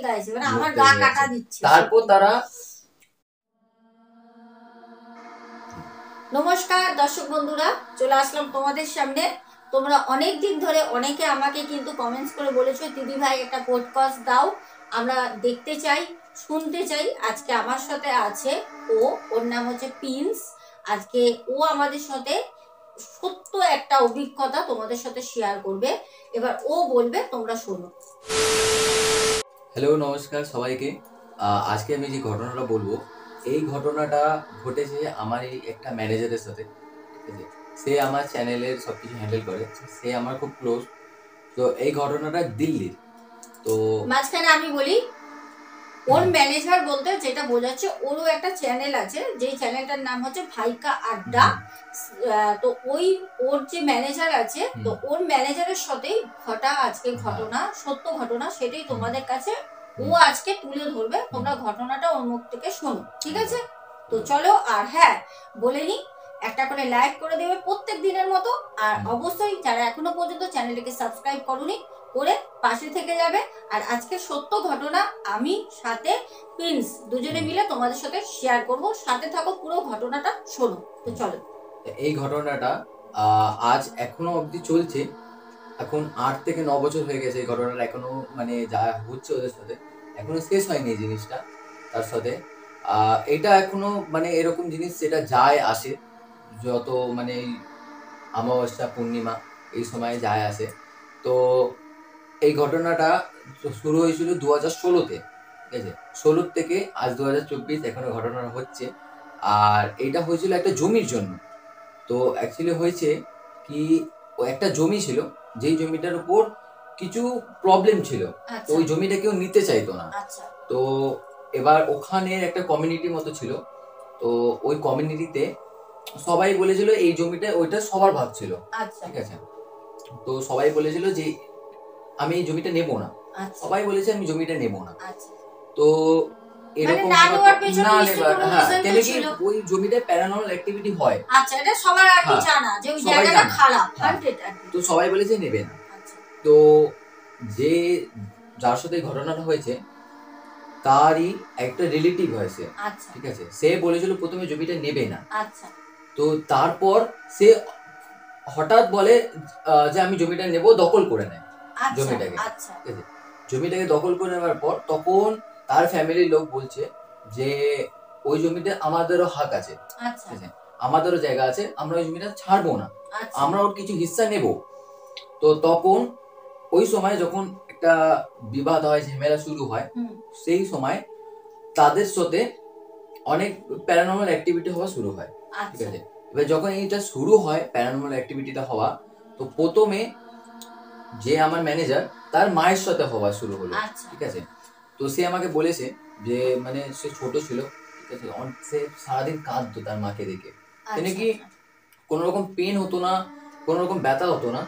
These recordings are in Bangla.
গাইছে, মানে আমার গা কাটা দিচ্ছে। তারপর তারা নমস্কার দর্শক বন্ধুরা, চলে আসলাম তোমাদের সামনে। তোমরা অনেক দিন ধরে অনেকে আমাকে কিন্তু কমেন্টস করে বলেছো দিদি ভাই একটা পডকাস্ট দাও, আমরা দেখতে চাই, শুনতে চাই। আজকে আমার সাথে আছে ওর নাম হচ্ছে প্রিন্স। আজকে ও আমাদের সাথে সত্য একটা অভিজ্ঞতা তোমাদের সাথে শেয়ার করবে। এবার ও বলবে, তোমরা শোনো। হ্যালো, নমস্কার সবাইকে। আজকে আমি যে ঘটনাটা বলবো, এই ঘটনাটা ঘটেছে আমার এই একটা ম্যানেজারের সাথে। ঠিক আছে, সে আমার চ্যানেলের সবকিছু হ্যান্ডেল করে, সে আমার খুব ক্লোজ। তো এই ঘটনাটা দিল্লির। তো মাঝখানে আমি বলি, ওর ম্যানেজার বলতে যেটা বোঝাচ্ছে, ওরও একটা চ্যানেল আছে, যেই চ্যানেলটার নাম হচ্ছে ভাইকা আড্ডা। তো ওর যে ম্যানেজার আছে, তো ওর ম্যানেজারের সাথেই ঘটা আজকে ঘটনা, সত্য ঘটনা, সেটাই তোমাদের কাছে ও আজকে তুলে ধরবে। তোমরা ঘটনাটা ওর মুখ থেকে শোনো, ঠিক আছে? তো চলো। আর হ্যাঁ, বলে নি, একটা করে লাইক করে দেবে প্রত্যেক দিনের মতো। আর অবশ্যই যারা এখনো পর্যন্ত চ্যানেলটিকে সাবস্ক্রাইব করোনি, করে পাশে থেকে যাবে। আর আজকে সত্য ঘটনা আমি সাথে প্রিন্স দুজনে মিলে তোমাদের সাথে শেয়ার করব। সাথে থাকো, পুরো ঘটনাটা শোনো। তো চলো। এই ঘটনাটা আজ এখনো অবধি চলছে। এখন 8 থেকে 9 বছর হয়ে গেছে এই ঘটনাটা, এখনো মানে যা হচ্ছে ওদের সাথে এখনো শেষ হয়নি এই জিনিসটা। তার সাথে এটা এখনো মানে এরকম জিনিস যেটা যায় আসে, যত মানে অমাবস্যা পূর্ণিমা এই সময় যায় আসে। তো এই ঘটনাটা শুরু হয়েছিল 2016-তে। ঠিক আছে, 16 থেকে আজ 2024 এখনো ঘটনাটা হচ্ছে। আর এটা হয়েছিল একটা জমির জন্য। তো অ্যাকচুয়ালি হয়েছে কি, ও একটা জমি ছিল, যেই জমিটার উপর কিছু প্রবলেম ছিল। তো ওই জমিটা কেউ নিতে চাইতো না। তো এবার ওখানে একটা কমিউনিটি মতো ছিল। তো ওই কমিউনিটিতে সবাই বলেছিল এই জমিটা ওইটা সবার ভাগ ছিল। ঠিক আছে, তো সবাই বলেছিল যে আমি এই জমিটা নেব না। সবাই বলেছে আমি জমিটা নেব না। তো এরকম না নেবার, হ্যাঁ, কেন কি ওই জমিতে প্যারানর্মাল অ্যাক্টিভিটি হয়। আচ্ছা, এটা সবার আর কি জানা যে ওই জায়গাটা খারাপ, তো সবাই বলেছে নেবে না। তো যে যার সাথে ঘটনাটা হয়েছে তারই একটা রিলেটিভ হয়েছে। ঠিক আছে, সে বলেছিল প্রথমে জমিটা নেবে না। তো তারপর সে হঠাৎ বলে যে আমি জমিটা নেব, দখল করে নেয় জমিটাকে। ঠিক আছে, জমিটাকে দখল করে নেওয়ার পর তখন তার ফ্যামিলির লোক বলছে যে ওই জমিতে আমাদেরও হক আছে, ঠিক আছে, আমাদেরও জায়গা আছে, আমরা ওই জমিটা ছাড়বো না, আমরা ওর কিছু হিস্সা নেব। তো তখন ওই সময় যখন একটা বিবাদ হয়, ঝামেলা শুরু হয়, সেই সময় তাদের সাথে অনেক প্যারানর্মাল অ্যাক্টিভিটি হওয়া শুরু হয়। ঠিক আছে, এবার যখন এইটা শুরু হয় প্যারানর্মাল অ্যাক্টিভিটিটা হওয়া, তো প্রথমে যে আমার ম্যানেজার তার মায়ের সাথে হওয়া শুরু হলো। ঠিক আছে, তো সে আমাকে বলেছে যে মানে সে ছোট ছিল, ঠিক আছে, সে সারাদিন কাঁদতো তার মাকে দেখে। কেন কি কোনো রকম পেন হতো না, কোনো রকম ব্যথা হতো না,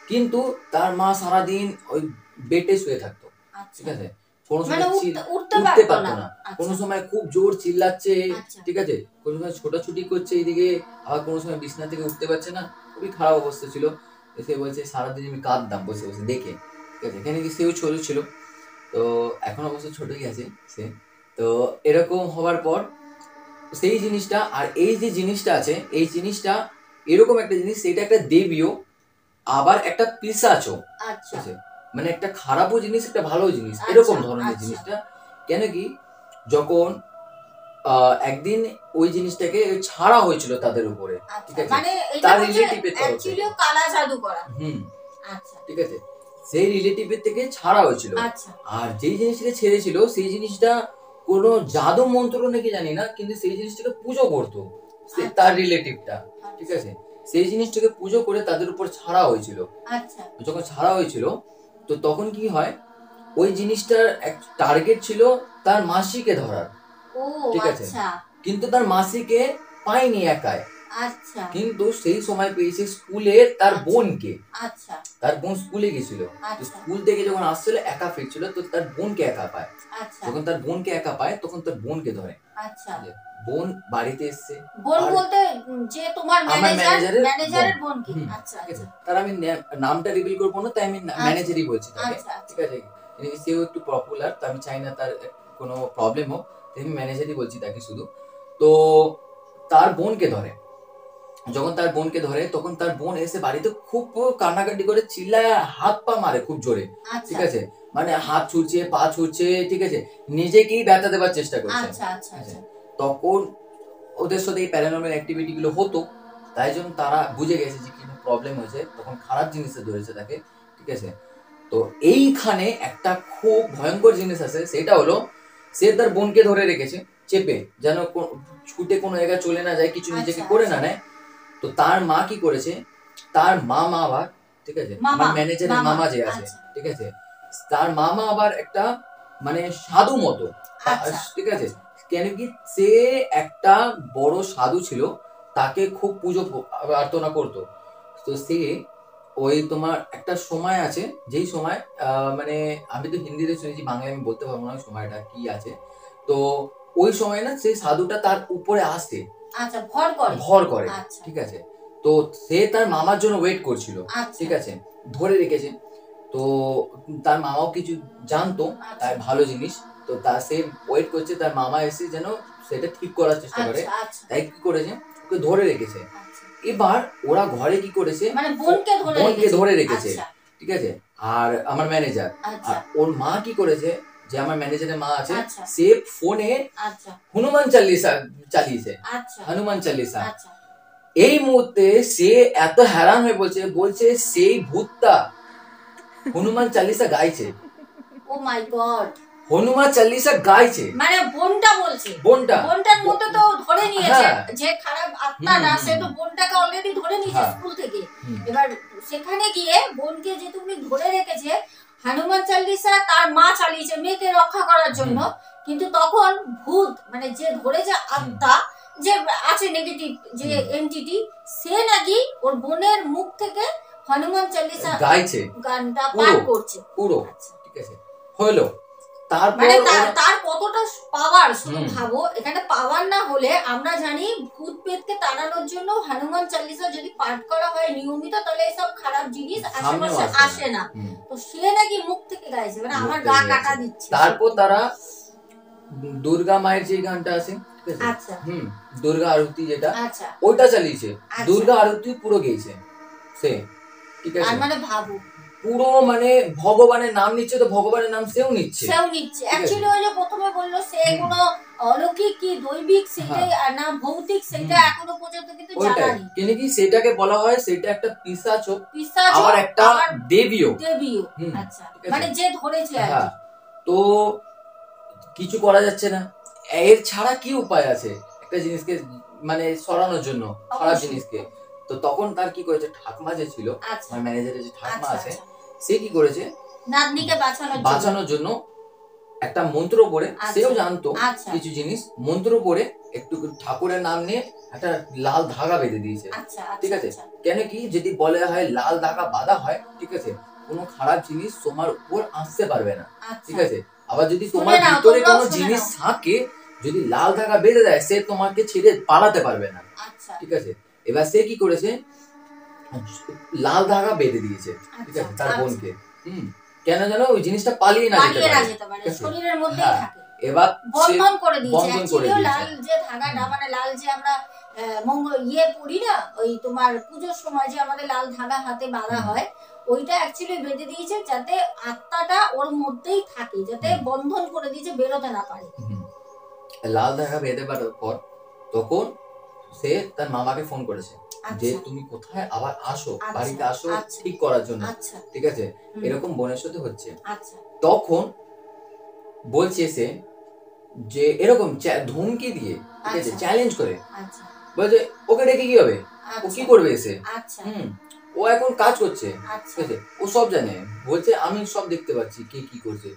কিন্তু তার মা সারাদিন ওই বেডে শুয়ে থাকতো। ঠিক আছে, কোনো সময় উঠতে পারতো না, কোনো সময় খুব জোর চিল্লাচ্ছে। ঠিক আছে, কোনো সময় ছোটাছুটি করছে এইদিকে, আবার কোনো সময় বিছানা থেকে উঠতে পারছে না, খুবই খারাপ অবস্থা ছিল। সে বলছে সারাদিন আমি কাঁদতাম বসে বসে দেখে। ঠিক আছে, এখানে কি সেও ছোট ছিল, তো এখন অবশ্য ছোটই আছে সে। তো এরকম হওয়ার পর সেই জিনিসটা, আর এই যে জিনিসটা আছে, এই জিনিসটা এরকম একটা জিনিস, সেটা একটা দেবীও আবার একটা পিশাচও। ঠিক আছে, মানে একটা খারাপও জিনিস, একটা ভালো জিনিস, এরকম ধরনের জিনিসটা। কেন কি যখন একদিন ওই জিনিসটাকে ছাড়া হয়েছিল তাদের উপরে, ঠিক আছে, তার রিলেটিভের তরফ থেকে কালা জাদু করা। ঠিক আছে, সেই রিলেটিভের থেকে ছাড়া হয়েছিল। আর যেই জিনিসটাকে ছেড়েছিল সেই জিনিসটা কোনো জাদু মন্ত্র নাকি জানি না, কিন্তু সেই জিনিসটাকে পুজো করতো তার রিলেটিভটা। ঠিক আছে, সেই জিনিসটাকে পুজো করে তাদের উপর ছাড়া হয়েছিল। যখন ছাড়া হয়েছিল, তো তখন কি হয়, ওই জিনিসটার এক টার্গেট ছিল তার মাসিকে ধরার। ঠিক আছে, কিন্তু তার মাসিকে পায়নি একাই, কিন্তু সেই সময় পেয়েছে স্কুলে তার বোনকে। তার বোন স্কুলে গেছিল, স্কুল থেকে যখন আসছিল একা ফিরছিল, তো তার বোনকে একা পায়। যখন তার বোনকে একা পায় তখন তার বোনকে ধরে। বোন বাড়িতে এসছে, বোন বলতে যে তোমার ম্যানেজারের বোনকে। তার আমি নামটা রিভিল করবো না, তাই আমি ম্যানেজারই বলছি তাকে। ঠিক আছে, সেও একটু পপুলার, তো আমি চাই না তার কোনো প্রবলেম হোক, আমি ম্যানেজারই বলছি তাকে শুধু। তো তার বোনকে ধরে, যখন তার বোনকে ধরে তখন তার বোন এসে বাড়িতে খুব কান্নাকাটি করে, চিল্লায়, হাত পা মারে খুব জোরে, ঠিক আছে, মানে হাত ছুটছে, পা ছুটছে, ঠিক আছে, নিজেকেই ব্যথা দেওয়ার চেষ্টা করছে। তখন ওদের সাথে এই প্যারানর্মাল অ্যাক্টিভিটি গুলো হতো, তাই জন্য তারা বুঝে গেছে যে কোনো প্রবলেম হয়েছে, তখন খারাপ জিনিসে ধরেছে তাকে, ঠিক আছে। তো এইখানে একটা খুব ভয়ঙ্কর জিনিস আছে, সেটা হলো সে তার বোনকে ধরে রেখেছে চেপে, যেন ছুটে কোনো জায়গায় চলে না যায়, কিছু নিজেকে করে না নেয়। তো তার মা কি করেছে, তার মামা আবার, ঠিক আছে, আমার ম্যানেজারের মামা যে আছে, ঠিক আছে, তার মামা আবার একটা মানে সাধু মতো, ঠিক আছে, কেন কি সে একটা বড় সাধু ছিল, তাকে খুব পুজো প্রার্থনা করতো। তো সে ওই তোমার একটা সময় আছে, যেই সময় মানে আমি তো হিন্দিতে শুনেছি, বাংলায় আমি বলতে পারবো না সময়টা কি আছে। তো ওই সময় না সেই সাধুটা তার উপরে আসে, আচ্ছা, ভর করে, ঠিক আছে। তো সে তার মামার জন্য ওয়েট করছিল, ঠিক আছে, ধরে রেখেছে। তো তার মামাও কিছু জানতো, তাই ভালো জিনিস। তো তার সে ওয়েট করছে তার মামা এসে যেন সেটা ঠিক করার চেষ্টা করে, তাই কি করেছে, ওকে ধরে রেখেছে। এবার ওরা ঘরে কি করেছে, মানে বোনকে ধরে রেখেছে, ঠিক আছে, আর আমার ম্যানেজার আর ওর মা কি করেছে, যে আমার ম্যানেজারের মা আছে, সে ফোনে হনুমান চালিসা চালিয়েছে, হনুমান চালিসা। এই মুহূর্তে সে এত हैरान হয়ে বলছে সেই ভূতটা হনুমান চালিসা গাইছে। ও মাই গড, হনুমান চালিসা গাইছে, মানে বোনটা বলছে, বোনটার মধ্যে তো ধরে নিয়েছে যে খারাপ আত্মাটা, সে তো বোনটাকে অলরেডি ধরে নিয়েছে স্কুল থেকে। এবার সেখানে গিয়ে বোনকে যে তুমি ধরে রেখেছে, হনুমান চালিসা তার মা চালিয়েছে মেয়েকে রক্ষা করার জন্য, কিন্তু তখন ভূত মানে যে ধরে যে আত্মা যে আছে নেগেটিভ যে এন্টিটি, সে নাকি ওর বোনের মুখ থেকে হনুমান চালিসা গাইছে, গানটা পাঠ করছে পুরো, ঠিক আছে, হলো। মানে তার কতটা পাওয়ার শুধু ভাবো। এখানে পাওয়ার না হলে আমরা জানি ভূত পেতকে তাড়ানোর জন্য হনুমান চালিসা যদি পাঠ করা হয় নিয়মিত, তাহলে এইসব খারাপ জিনিস আশেপাশে আসে না। তো সে নাকি মুখ থেকে গাইছে, মানে আমার গা কাটা দিচ্ছে। তারপর তারা দুর্গা মায়ের যে গানটা আছে, আচ্ছা, দুর্গা আরতি যেটা, ওইটা চালিয়েছে, দুর্গা আরতি পুরো গেয়েছে সে, ঠিক আছে। মানে ভাবো পুরো মানে ভগবানের নাম নিচ্ছে, তো ভগবানের নাম সেও নিচ্ছে। অ্যাকচুয়ালি ওই যে প্রথমে বললো সে কোনো অলৌকিক কি দৈবিক সেটাই না ভৌতিক, সেটা এখনো পর্যন্ত কিন্তু জানা নেই। কিন্তু কি সেটাকে বলা হয়, সেটা একটা পিশাচ, আবার একটা দেবীও। আচ্ছা, মানে যে ধরেছে আর কি। তো কিছু করা যাচ্ছে না, এর ছাড়া কি উপায় আছে একটা জিনিসকে মানে সরানোর জন্য, খারাপ জিনিসকে। তো তখন তার কি করেছে, ঠাকমা যে ছিল, আমার ম্যানেজারের যে ঠাকমা আছে, সে কি করেছে, নাতনিকে বাঁচানোর জন্য একটা মন্ত্র পড়ে, সেও জানতো কিছু জিনিস, মন্ত্র পড়ে একটু ঠাকুরের নাম নিয়ে একটা লাল ধাগা বেঁধে দিয়েছে, ঠিক আছে। কেন কি যদি বলে হয় লাল ধাগা বাঁধা হয়, ঠিক আছে, কোনো খারাপ জিনিস তোমার উপর আসতে পারবে না, ঠিক আছে। আবার যদি তোমার ভিতরে কোনো জিনিস থাকে, যদি লাল ধাগা বেঁধে দেয়, সে তোমাকে ছেড়ে পালাতে পারবে না, ঠিক আছে। এবার সে কি করেছে, লাল ধাগা বেঁধে দিয়েছে, ঠিক আছে, তার বোনকে। কেন জানো, ওই জিনিসটা পালিয়ে না যেতে পারে, শরীরের মধ্যেই থাকে। এবার বন্ধন করে দিয়েছে। অ্যাকচুয়ালি লাল যে ধাগাটা, মানে লাল যে আমরা পড়ি না, ওই তোমার পূজোর সময় যে আমাদের লাল ধাগা হাতে বাঁধা হয়, ওইটা অ্যাকচুয়ালি বেঁধে দিয়েছে যাতে আত্মাটা ওর মধ্যেই থাকে, যাতে বন্ধন করে দিয়েছে, বেরোতে না পারে। লাল ধাগা বেঁধে পারার পর তখন সে তার মামাকে ফোন করেছে যে তুমি কোথায়, আবার আসো, বাড়িতে আসো ঠিক করার জন্য, ঠিক আছে, এরকম বোনের সাথে হচ্ছে। তখন বলছে সে যে এরকম ধমকি দিয়ে, ঠিক আছে, চ্যালেঞ্জ করে, বলছে ওকে ডেকে কি হবে, ও কি করবে এসে, ও এখন কাজ করছে, ঠিক আছে, ও সব জানে, বলছে আমি সব দেখতে পাচ্ছি কে কি করছে,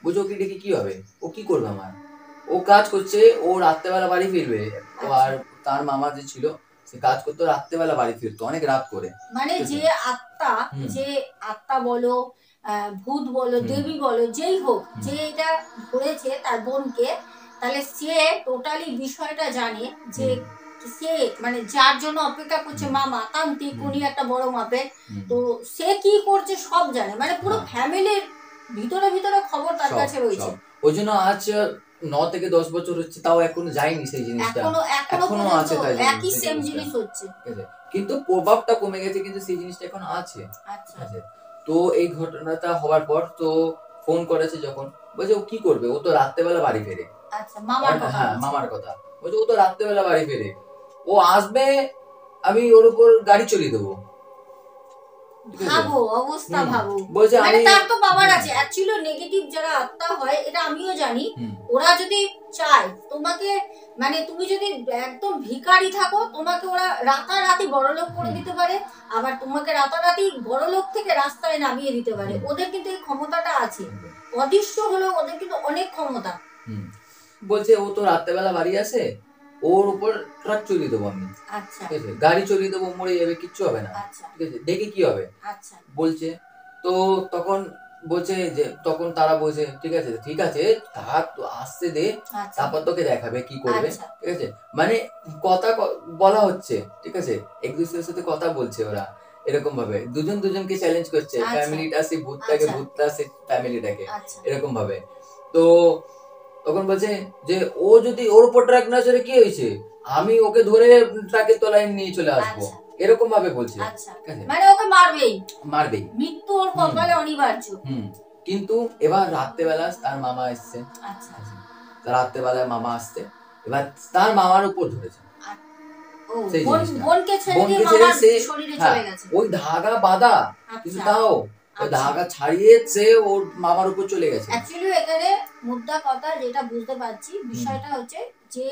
বলছে ওকে ডেকে কি হবে, ও কি করবে আমার, ও কাজ করছে, ও রাত্রেবেলা বাড়ি ফিরবে। আর তার মামা যে ছিল, সে কাজ করতো রাত্রেবেলা, বাড়ি ফিরতো অনেক রাত করে। মানে যে আত্মা বলো, ভূত বলো, দেবী বলো, যেই হোক, যে এটা ধরেছে তার বোনকে, তাহলে সে টোটালি বিষয়টা জানে, যে সে মানে যার জন্য অপেক্ষা করছে মামা তান্ত্রিক, উনি একটা বড় মাপের, তো সে কি করছে সব জানে, মানে পুরো ফ্যামিলির ভিতরে ভিতরে খবর তার কাছে রয়েছে। ওই জন্য আজ 9 থেকে 10 বছর হচ্ছে, তাও এখনো যায়নি সেই জিনিসটা, এখনো আছে, তাই একই সেম জিনিস হচ্ছে, কিন্তু প্রভাবটা কমে গেছে, কিন্তু সেই জিনিসটা এখন আছে। আচ্ছা। তো এই ঘটনাটা হওয়ার পর তো ফোন করেছে, যখন বলছে ও কি করবে, ও তো রাত্রেবেলা বাড়ি ফেরে। আচ্ছা, মামার কথা। হ্যাঁ, মামার কথা বলছে, ও তো রাত্রেবেলা বাড়ি ফেরে, ও আসবে আমি ওর উপর গাড়ি চলিয়ে দেবো। ভাবো অবস্থা, ভাবো মানে তার তো পাওয়ার আছে। অ্যাকচুয়ালি নেগেটিভ যারা আত্মা হয়, এটা আমিও জানি, ওরা যদি চায় তোমাকে, মানে তুমি যদি একদম ভিখারি থাকো, তোমাকে ওরা রাতারাতি বড়লোক করে দিতে পারে, আবার তোমাকে রাতারাতি বড়লোক থেকে রাস্তায় নামিয়ে দিতে পারে। ওদের কিন্তু এই ক্ষমতাটা আছে, অদৃশ্য হলেও ওদের কিন্তু অনেক ক্ষমতা। বলছে ও তো রাত্রেবেলা বাড়ি আসে, ওর উপর ট্রাক চলিয়ে দেবো আমি, আচ্ছা, ঠিক আছে, গাড়ি চলিয়ে দেবো, মরে যাবে, কিচ্ছু হবে না, ঠিক আছে, দেখে কি হবে। আচ্ছা, বলছে তো তখন বলছে যে, তখন তারা বলছে ঠিক আছে তার তো আসতে দে, তারপর তোকে দেখাবে কি করবে, ঠিক আছে, মানে কথা বলা হচ্ছে, ঠিক আছে, এক দুসরের সাথে কথা বলছে ওরা, এরকম ভাবে দুজন দুজনকে চ্যালেঞ্জ করছে, ফ্যামিলিটা সে ভূতটা সে ফ্যামিলিটাকে, এরকম ভাবে। তো তখন বলছে যে ও যদি ওর উপর ট্রাক না চলে কি হয়েছে, আমি ওকে ধরে ট্রাকের তলায় নিয়ে চলে আসবো, এরকম ভাবে বলছে, মানে ওকে মারবেই, মৃত্যু ওর কপালে অনিবার্য। কিন্তু এবার রাত্রেবেলা তার মামা এসছে, আচ্ছা, রাত্রেবেলায় মামা আসছে, এবার তার মামার উপর ধরেছে, ওই ধাগা বাঁধা, কিন্তু তাও ধাগা ছাড়িয়ে সে ওর মামার উপর চলে গেছে। অ্যাকচুয়ালি এখানে মুদ্রা কথা যেটা বুঝতে পারছি, বিষয়টা হচ্ছে যে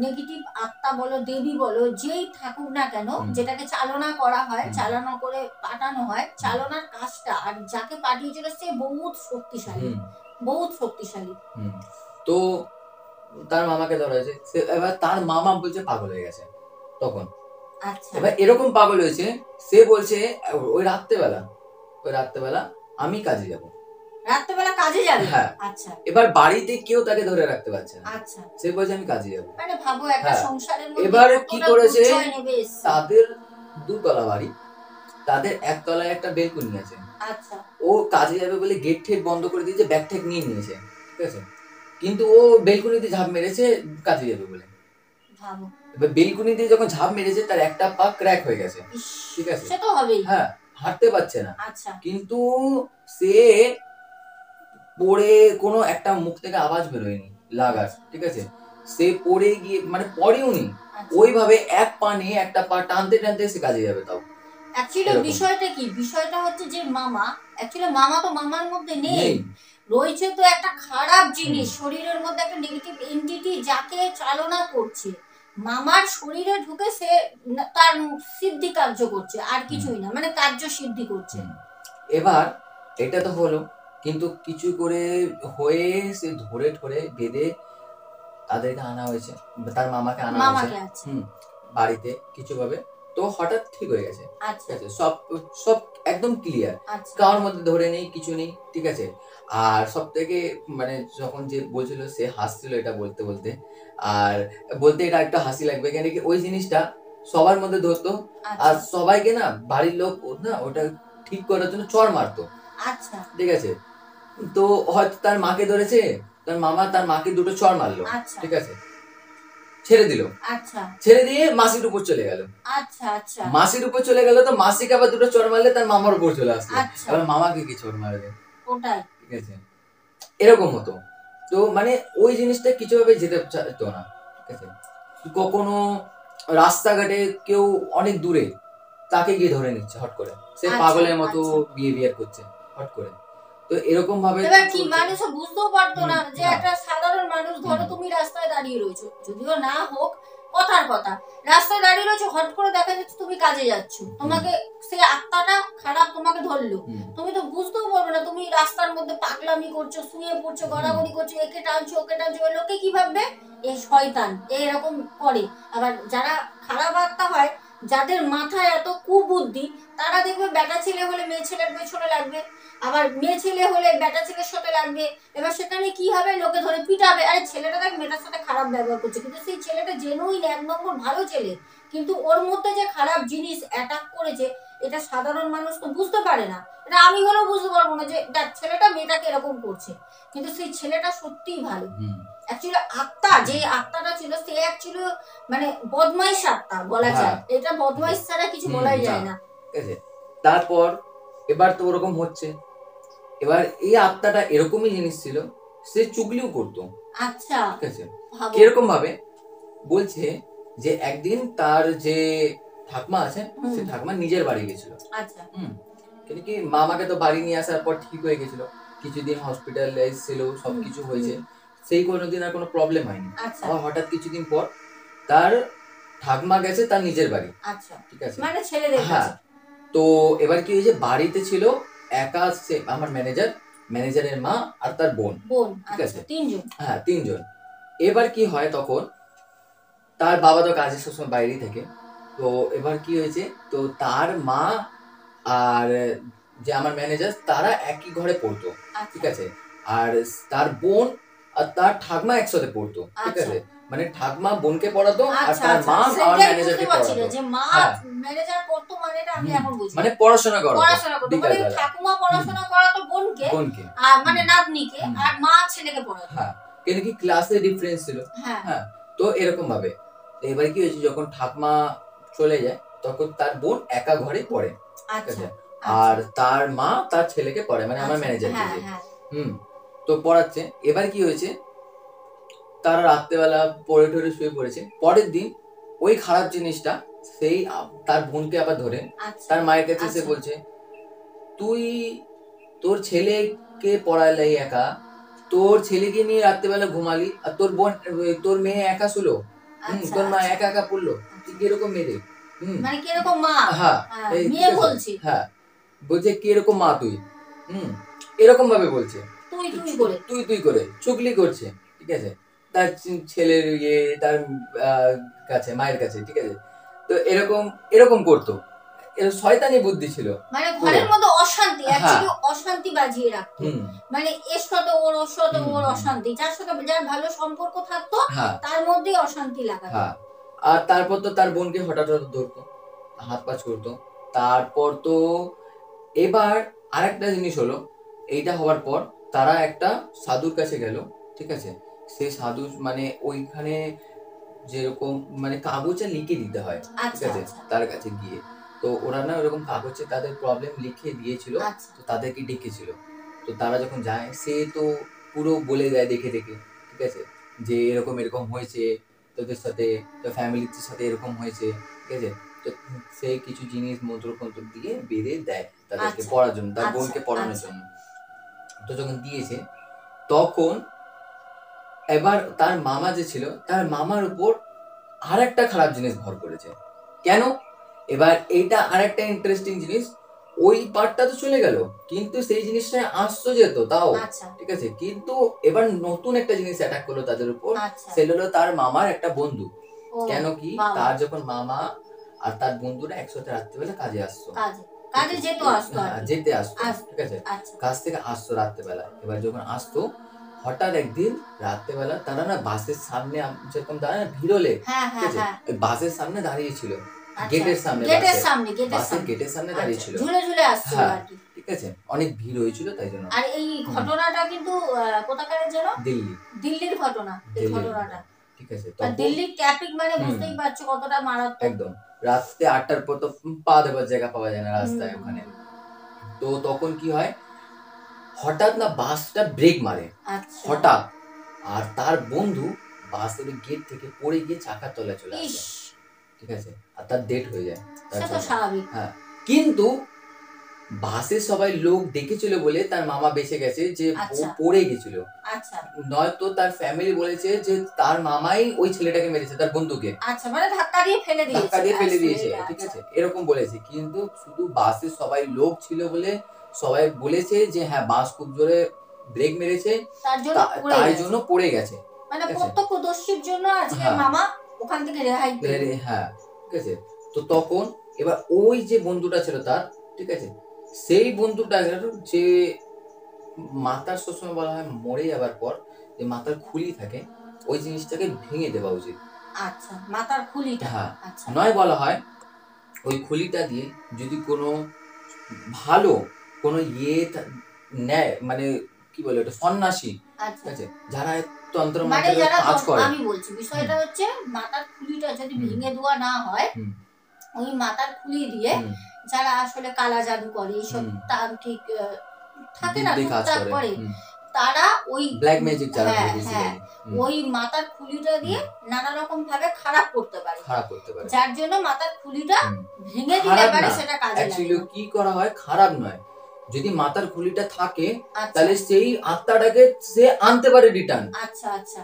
নেগেটিভ আত্মা বলো, দেবী বলো, যেই থাকুক না কেন, যেটাকে চালনা করা হয়, চালনা করে পাঠানো হয়, চালনার কাজটা আর যাকে পাঠিয়েছিল সে বহুত শক্তিশালী, বহুত শক্তিশালী। তো তার মামাকে ধরা হয়েছে, এবার তার মামা বলছে পাগল হয়ে গেছে তখন। আচ্ছা, এবার এরকম পাগল হয়েছে, সে বলছে ওই রাত্রেবেলা আমি কাজে যাব, রাত্রেবেলা কাজে যাবে। হ্যাঁ, আচ্ছা, এবার বাড়িতে কেউ তাকে ধরে রাখতে পারছে না, আচ্ছা, সে বলছে আমি কাজে যাব। মানে ভাবো একটা সংসারের মধ্যে এবার কি করেছে, তাদের দুতলা বাড়ি, তাদের একতলায় একটা বেলকনি আছে, আচ্ছা, ও কাজে যাবে বলে গেট ঠেট বন্ধ করে দিয়েছে, ব্যাগ ঠ্যাগ নিয়ে নিয়েছে, ঠিক আছে, কিন্তু ও বেলকনিতে ঝাঁপ মেরেছে কাজে যাবে বলে। ভাবো, এবার বেলকনিতে যখন ঝাঁপ মেরেছে তার একটা পা ক্র্যাক হয়ে গেছে, ঠিক আছে, সে তো হবেই, হ্যাঁ, হাঁটতে পারছে না, আচ্ছা, কিন্তু সে পড়ে কোনো একটা মুখ থেকে আওয়াজ বেরোয়নি লাগার, ঠিক আছে, সে পড়ে গিয়ে মানে পড়েও নি, ওইভাবে এক পা নিয়ে একটা পা টানতে টানতে সে কাজে যাবে। তাও অ্যাকচুয়ালি বিষয়টা কি, বিষয়টা হচ্ছে যে মামা, অ্যাকচুয়ালি মামা তো মামার মধ্যে নেই, রয়েছে তো একটা খারাপ জিনিস, শরীরের মধ্যে একটা নেগেটিভ এন্টিটি যাকে চালনা করছে, মামার শরীরে ঢুকে সে তার সিদ্ধি কার্য করছে, আর কিছুই না, মানে কার্য সিদ্ধি করছে। এবার এটা তো হলো, কিন্তু কিছু করে হয়ে সে ধরে ঠরে বেঁধে তাদেরকে আনা হয়েছে, তার মামাকে আনা হয়েছে বাড়িতে কিছু ভাবে, তো হঠাৎ ঠিক হয়ে গেছে, ঠিক আছে, সব একদম ক্লিয়ার, কারোর মধ্যে ধরে নেই, কিছু নেই, ঠিক আছে। আর সব থেকে মানে যখন যে বলছিল সে হাসছিল এটা বলতে বলতে, আর বলতে এটা একটা হাসি লাগবে কেন কি ওই জিনিসটা সবার মধ্যে ধরতো, আর সবাইকে না বাড়ির লোক না ওটা ঠিক করার জন্য চড় মারতো, আচ্ছা, ঠিক আছে, তো হয়তো তার মাকে ধরেছে, তার মামা তার মাকে দুটো চড় মারলো, ঠিক আছে, ছেড়ে দিল, আচ্ছা, ছেড়ে দিয়ে মাসির উপর চলে গেল, আচ্ছা আচ্ছা, মাসির উপর চলে গেল, তো মাসিকে আবার দুটো চড় মারলে তার মামার উপর চলে আসলো, এবার মামাকে কি চড় মারবে, ওটাই, ঠিক আছে, এরকম হতো। তো মানে ওই জিনিসটা কিছু ভাবে যেতে চাইতো না, ঠিক আছে, কখনো রাস্তাঘাটে কেউ অনেক দূরে তাকে গিয়ে ধরে নিচ্ছে হট করে, সে পাগলের মতো বিহেভিয়ার করছে হট করে, তো এরকম ভাবে এবার কি মানুষ বুঝতেও পারতো না যে একটা সাধারণ মানুষ, ধরো তুমি রাস্তায় দাঁড়িয়ে রয়েছো, যদিও না হোক কথার কথা, রাস্তায় দাঁড়িয়ে রয়েছো, হট করে দেখা যাচ্ছে তুমি কাজে যাচ্ছ, তোমাকে সেই আত্মাটা খারাপ তোমাকে ধরলো, তুমি তো বুঝতেও পারবে না, তুমি রাস্তার মধ্যে পাগলামি করছো, শুয়ে পড়ছো, গড়াগড়ি করছো, একে টানছো ওকে টানছো, লোকে কি ভাববে এ শয়তান এরকম করে। আবার যারা খারাপ আত্মা হয়, যাদের মাথায় এত কুবুদ্ধি, তারা দেখবে বেটা ছেলে হলে মেয়ে ছেলের পেছনে লাগবে, আবার মেয়ে ছেলে হলে বেটা ছেলের সাথে লাগবে, এবার সেখানে কি হবে, লোকে ধরে পিটাবে, আরে ছেলেটা দেখ মেয়েটার সাথে খারাপ ব্যবহার করছে, কিন্তু সেই ছেলেটা জেনুইন এক নম্বর ভালো ছেলে, কিন্তু ওর মধ্যে যে খারাপ জিনিস অ্যাটাক করেছে, এটা সাধারণ মানুষ তো বুঝতে পারে না, এটা আমি হলেও বুঝতে পারবো না যে দেখ ছেলেটা মেয়েটাকে এরকম করছে, কিন্তু সেই ছেলেটা সত্যিই ভালো। অ্যাকচুয়ালি আত্মা, যে আত্মাটা ছিল সে অ্যাকচুয়ালি মানে বদমাইশ আত্মা বলা যায়, এটা বদমাইশ ছাড়া কিছু বলাই যায় না। ঠিক আছে, তারপর এবার তো ওরকম হচ্ছে, এবার এই আত্মাটা এরকমই জিনিস ছিল, সে চুগলিও করতো। আচ্ছা, ঠিক আছে, কিরকম ভাবে বলছে যে একদিন তার যে ঠাকমা আছে সে ঠাকমা নিজের বাড়ি গেছিল। আচ্ছা, কিন্তু কি মামাকে তো বাড়ি নিয়ে আসার পর ঠিক হয়ে গেছিল, কিছুদিন হসপিটালাইজ ছিল, সবকিছু হয়েছে, সেই কোনোদিন আর কোনো প্রবলেম হয়নি। আবার হঠাৎ কিছুদিন পর তার ঠাকমা গেছে তার নিজের বাড়ি। আচ্ছা, ঠিক আছে, মানে ছেলেদের কাছে। তো এবার কি হয়েছে, বাড়িতে ছিল একা সে আমার ম্যানেজারের মা আর তার বোন। ঠিক আছে, তিনজন। হ্যাঁ, তিনজন। এবার কি হয়, তখন তার বাবা তো কাজে সবসময় বাইরেই থাকে। তো এবার কি হয়েছে, তো তার মা আর যে আমার ম্যানেজার তারা একই ঘরে পড়তো। ঠিক আছে, আর তার বোন আর তার ঠাকমা একসাথে পড়তো। ঠিক আছে, মানে ঠাকমা বোনকে পড়াতো আর তার মা আমার ম্যানেজারকে পড়াতো। যে মা ম্যানেজার পড়তো মানে এটা আমি এখন বুঝি, মানে পড়াশোনা করতো, মানে ঠাকুমা পড়াশোনা করাতো বোনকে, আর মানে নাতনিকে, আর মা ছেলেকে পড়াতো। হ্যাঁ, কেন কি ক্লাসে ডিফারেন্স ছিল। হ্যাঁ, তো এরকম ভাবে এবার কি হয়েছে, যখন ঠাকমা চলে যায় তখন তার বোন একা ঘরে পড়ে। ঠিক আছে, আর তার মা তার ছেলেকে পড়ে, মানে আমার ম্যানেজারকে। তো পড়াচ্ছে। এবার কি হয়েছে, তারা রাত্রেবেলা পড়ে ঠরে শুয়ে পড়েছে। পরের দিন ওই খারাপ জিনিসটা সেই তার বোনকে আবার ধরে তার মায়ের কাছে এসে বলছে, তুই তোর ছেলেকে পড়ালাই একা, তোর ছেলেকে নিয়ে রাত্রেবেলা ঘুমালি, আর তোর বোন তোর মেয়ে একা শুলো, তোর মা একা একা পড়লো, তুই কিরকম মেয়ে, মানে কিরকম মা। হ্যাঁ, মেয়ে বলছি। হ্যাঁ, বলছে কিরকম মা তুই, এরকম ভাবে বলছে, তুই করে চুগলি করছে। ঠিক আছে, তার ছেলের তার কাছে, মায়ের কাছে। ঠিক আছে, তো এরকম করতো, শয়তানি বুদ্ধি ছিল, মানে ঘরের মধ্যে অশান্তি, অ্যাকচুয়ালি অশান্তি বাজিয়ে রাখতো। মানে এর সাথে ওর সাথে ওর অশান্তি, যার সাথে যার ভালো সম্পর্ক থাকতো তার মধ্যে অশান্তি লাগাতো। আর তারপর তো তার বোনকে হঠাৎ ধরতো, হাত পা ছুড়তো। তারপর তো এবার আরেকটা জিনিস হলো, এইটা হওয়ার পর তারা একটা সাধুর কাছে গেল। ঠিক আছে, সেই সাধু মানে ওইখানে যেরকম মানে কাগজে লিখে দিতে হয়। ঠিক আছে, তার কাছে গিয়ে তো ওরা না ওরকম কাগজে তাদের প্রবলেম লিখে দিয়েছিল, তো তাদেরকে ডেকেছিল। তো তারা যখন যায়, সে তো পুরো বলে দেয় দেখে দেখে। ঠিক আছে, যে এরকম এরকম হয়েছে তোদের সাথে, তো ফ্যামিলির সাথে এরকম হয়েছে। ঠিক আছে, তো সে কিছু জিনিস মন্ত্র দিয়ে বেঁধে দেয় তাদেরকে পড়ার জন্য, তার বোনকে পড়ানোর জন্য। তো যখন দিয়েছে, তখন এবার তার মামা যে ছিল, তার মামার উপর আর একটা খারাপ জিনিস ভর করেছে। কেন? এবার এইটা আর একটা ইন্টারেস্টিং জিনিস, ওই পার্টটা তো চলে গেল, কিন্তু সেই জিনিসটা আসতো যেত তাও। ঠিক আছে, কিন্তু এবার নতুন একটা জিনিস অ্যাটাক করলো তাদের উপর, সেটা হলো তার মামার একটা বন্ধু। কেন কি, তার যখন মামা আর তার বন্ধুরা একসাথে রাত্রিবেলা কাজে আসতো, যেতে আসতো। ঠিক আছে, কাজ থেকে আসতো রাত্রিবেলা। এবার যখন আসতো, হঠাৎ একদিন রাত্রেবেলা তারা না বাসের সামনে যেরকম দাঁড়ায় না ভিড় হলে, ঠিক আছে, ওই বাসের সামনে দাঁড়িয়ে ছিল, গেটের সামনে, বাসের গেটের সামনে দাঁড়িয়ে ছিল, ঝুলে ঝুলে আসছিল আর কি। ঠিক আছে, অনেক ভিড় হয়েছিল তাই জন্য। আর এই ঘটনাটা কিন্তু কোথাকার যেন দিল্লির ঘটনা, এই ঘটনাটা। ঠিক আছে, আর দিল্লির ট্রাফিক মানে বুঝতেই পারছো কতটা মারাত্মক। একদম, রাতে 8টার পর তো পা দেবার জায়গা পাওয়া যায় না রাস্তায় ওখানে। তো তখন কি হয়, হঠাৎ না বাসটা ব্রেক মারে হঠাৎ, আর তার বন্ধু বাসের গেট থেকে পড়ে গিয়ে চাকার তলায় চলে আসে। ঠিক আছে, আর তার ডেথ হয়ে যায়। হ্যাঁ, কিন্তু বাসে সবাই লোক দেখেছিল বলে তার মামা বেঁচে গেছে, যে ও পড়ে গেছিল। নয়তো তার ফ্যামিলি বলেছে যে তার মামাই ওই ছেলেটাকে মেরেছে, তার বন্ধুকে। মানে ধাক্কা দিয়ে ফেলে দিয়েছে। ঠিক আছে, এরকম বলেছে, কিন্তু শুধু বাসে সবাই লোক ছিল বলে সবাই বলেছে যে হ্যাঁ বাস খুব জোরে ব্রেক মেরেছে, তার জন্য পড়ে গেছে। মানে প্রত্যক্ষদর্শীর জন্য আজকে মামা ওখান থেকে রেহাই পেল। হ্যাঁ, ঠিক আছে। তো তখন এবার ওই যে বন্ধুটা ছিল তার, ঠিক আছে, সেই বন্ধুটা যে মাথার সবসময় বলা হয় মরে যাবার পর যে মাথার খুলি থাকে, ওই জিনিসটাকে ভেঙে দেওয়া উচিত। আচ্ছা, মাথার খুলিটা। হ্যাঁ, নয় বলা হয় ওই খুলিটা দিয়ে যদি কোনো ভালো কোনো নেয়, মানে কি বলে ওটা, সন্ন্যাসী, ঠিক আছে, যারা তন্ত্র মন্ত্রের কাজ করে। আমি বলছি বিষয়টা হচ্ছে মাথার খুলিটা যদি ভেঙে দেওয়া না হয়, ওই মাথার খুলি দিয়ে যারা আসলে কালা জাদু করে, এইসব তান্ত্রিক থাকে না, টুকটাক করে, তারা ওই ব্ল্যাক ম্যাজিক যারা করে, ওই মাথার খুলিটা দিয়ে নানা রকম ভাবে খারাপ করতে পারে, যার জন্য মাথার খুলিটা ভেঙে দিলে পারে সেটা কাজে লাগে। অ্যাকচুয়ালি কি করা হয়, খারাপ নয়, যদি মাথার খুলিটা থাকে তাহলে সেই আত্মাটাকে সে আনতে পারে রিটার্ন। আচ্ছা আচ্ছা।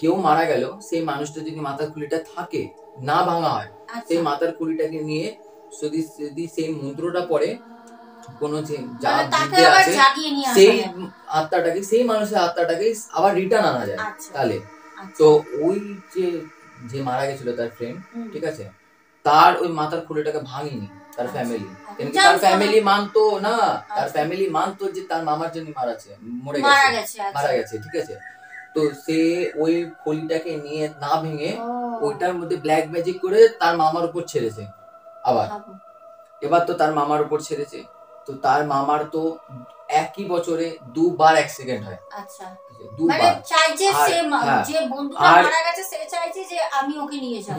কেউ মারা গেল, সেই মানুষটা যদি মাথার খুলিটা থাকে, না ভাঙা হয়, সেই মাথার খুলিটাকে নিয়ে যদি সেই মন্ত্রটা পড়ে, কোন যা বিদ্যে আছে, সেই আত্মাটাকে, সেই মানুষের আত্মাটাকে আবার রিটার্ন আনা যায়। তাহলে তো ওই যে মারা গেছিল তার ফ্রেন্ড, ঠিক আছে, তার ওই মাথার খুলিটাকে ভাঙিনি তার ফ্যামিলি, কিন্তু তার ফ্যামিলি মানতো না, তার ফ্যামিলি মানতো যে তার মামার জন্য মরে গেছে, ঠিক আছে। তো সে ওই খুলিটাকে নিয়ে না ভেঙে ওইটার মধ্যে ব্ল্যাক ম্যাজিক করে তার মামার উপর ছেড়েছে। এবার তো তার মামার উপর ছেড়েছে, তো তার মামার তো একই বছরে দুবার অ্যাক্সিডেন্ট হয়। আচ্ছা, মানে চাইছে সে যে বন্ধুটা মারা গেছে সে চাইছে যে আমি ওকে নিয়ে যাব।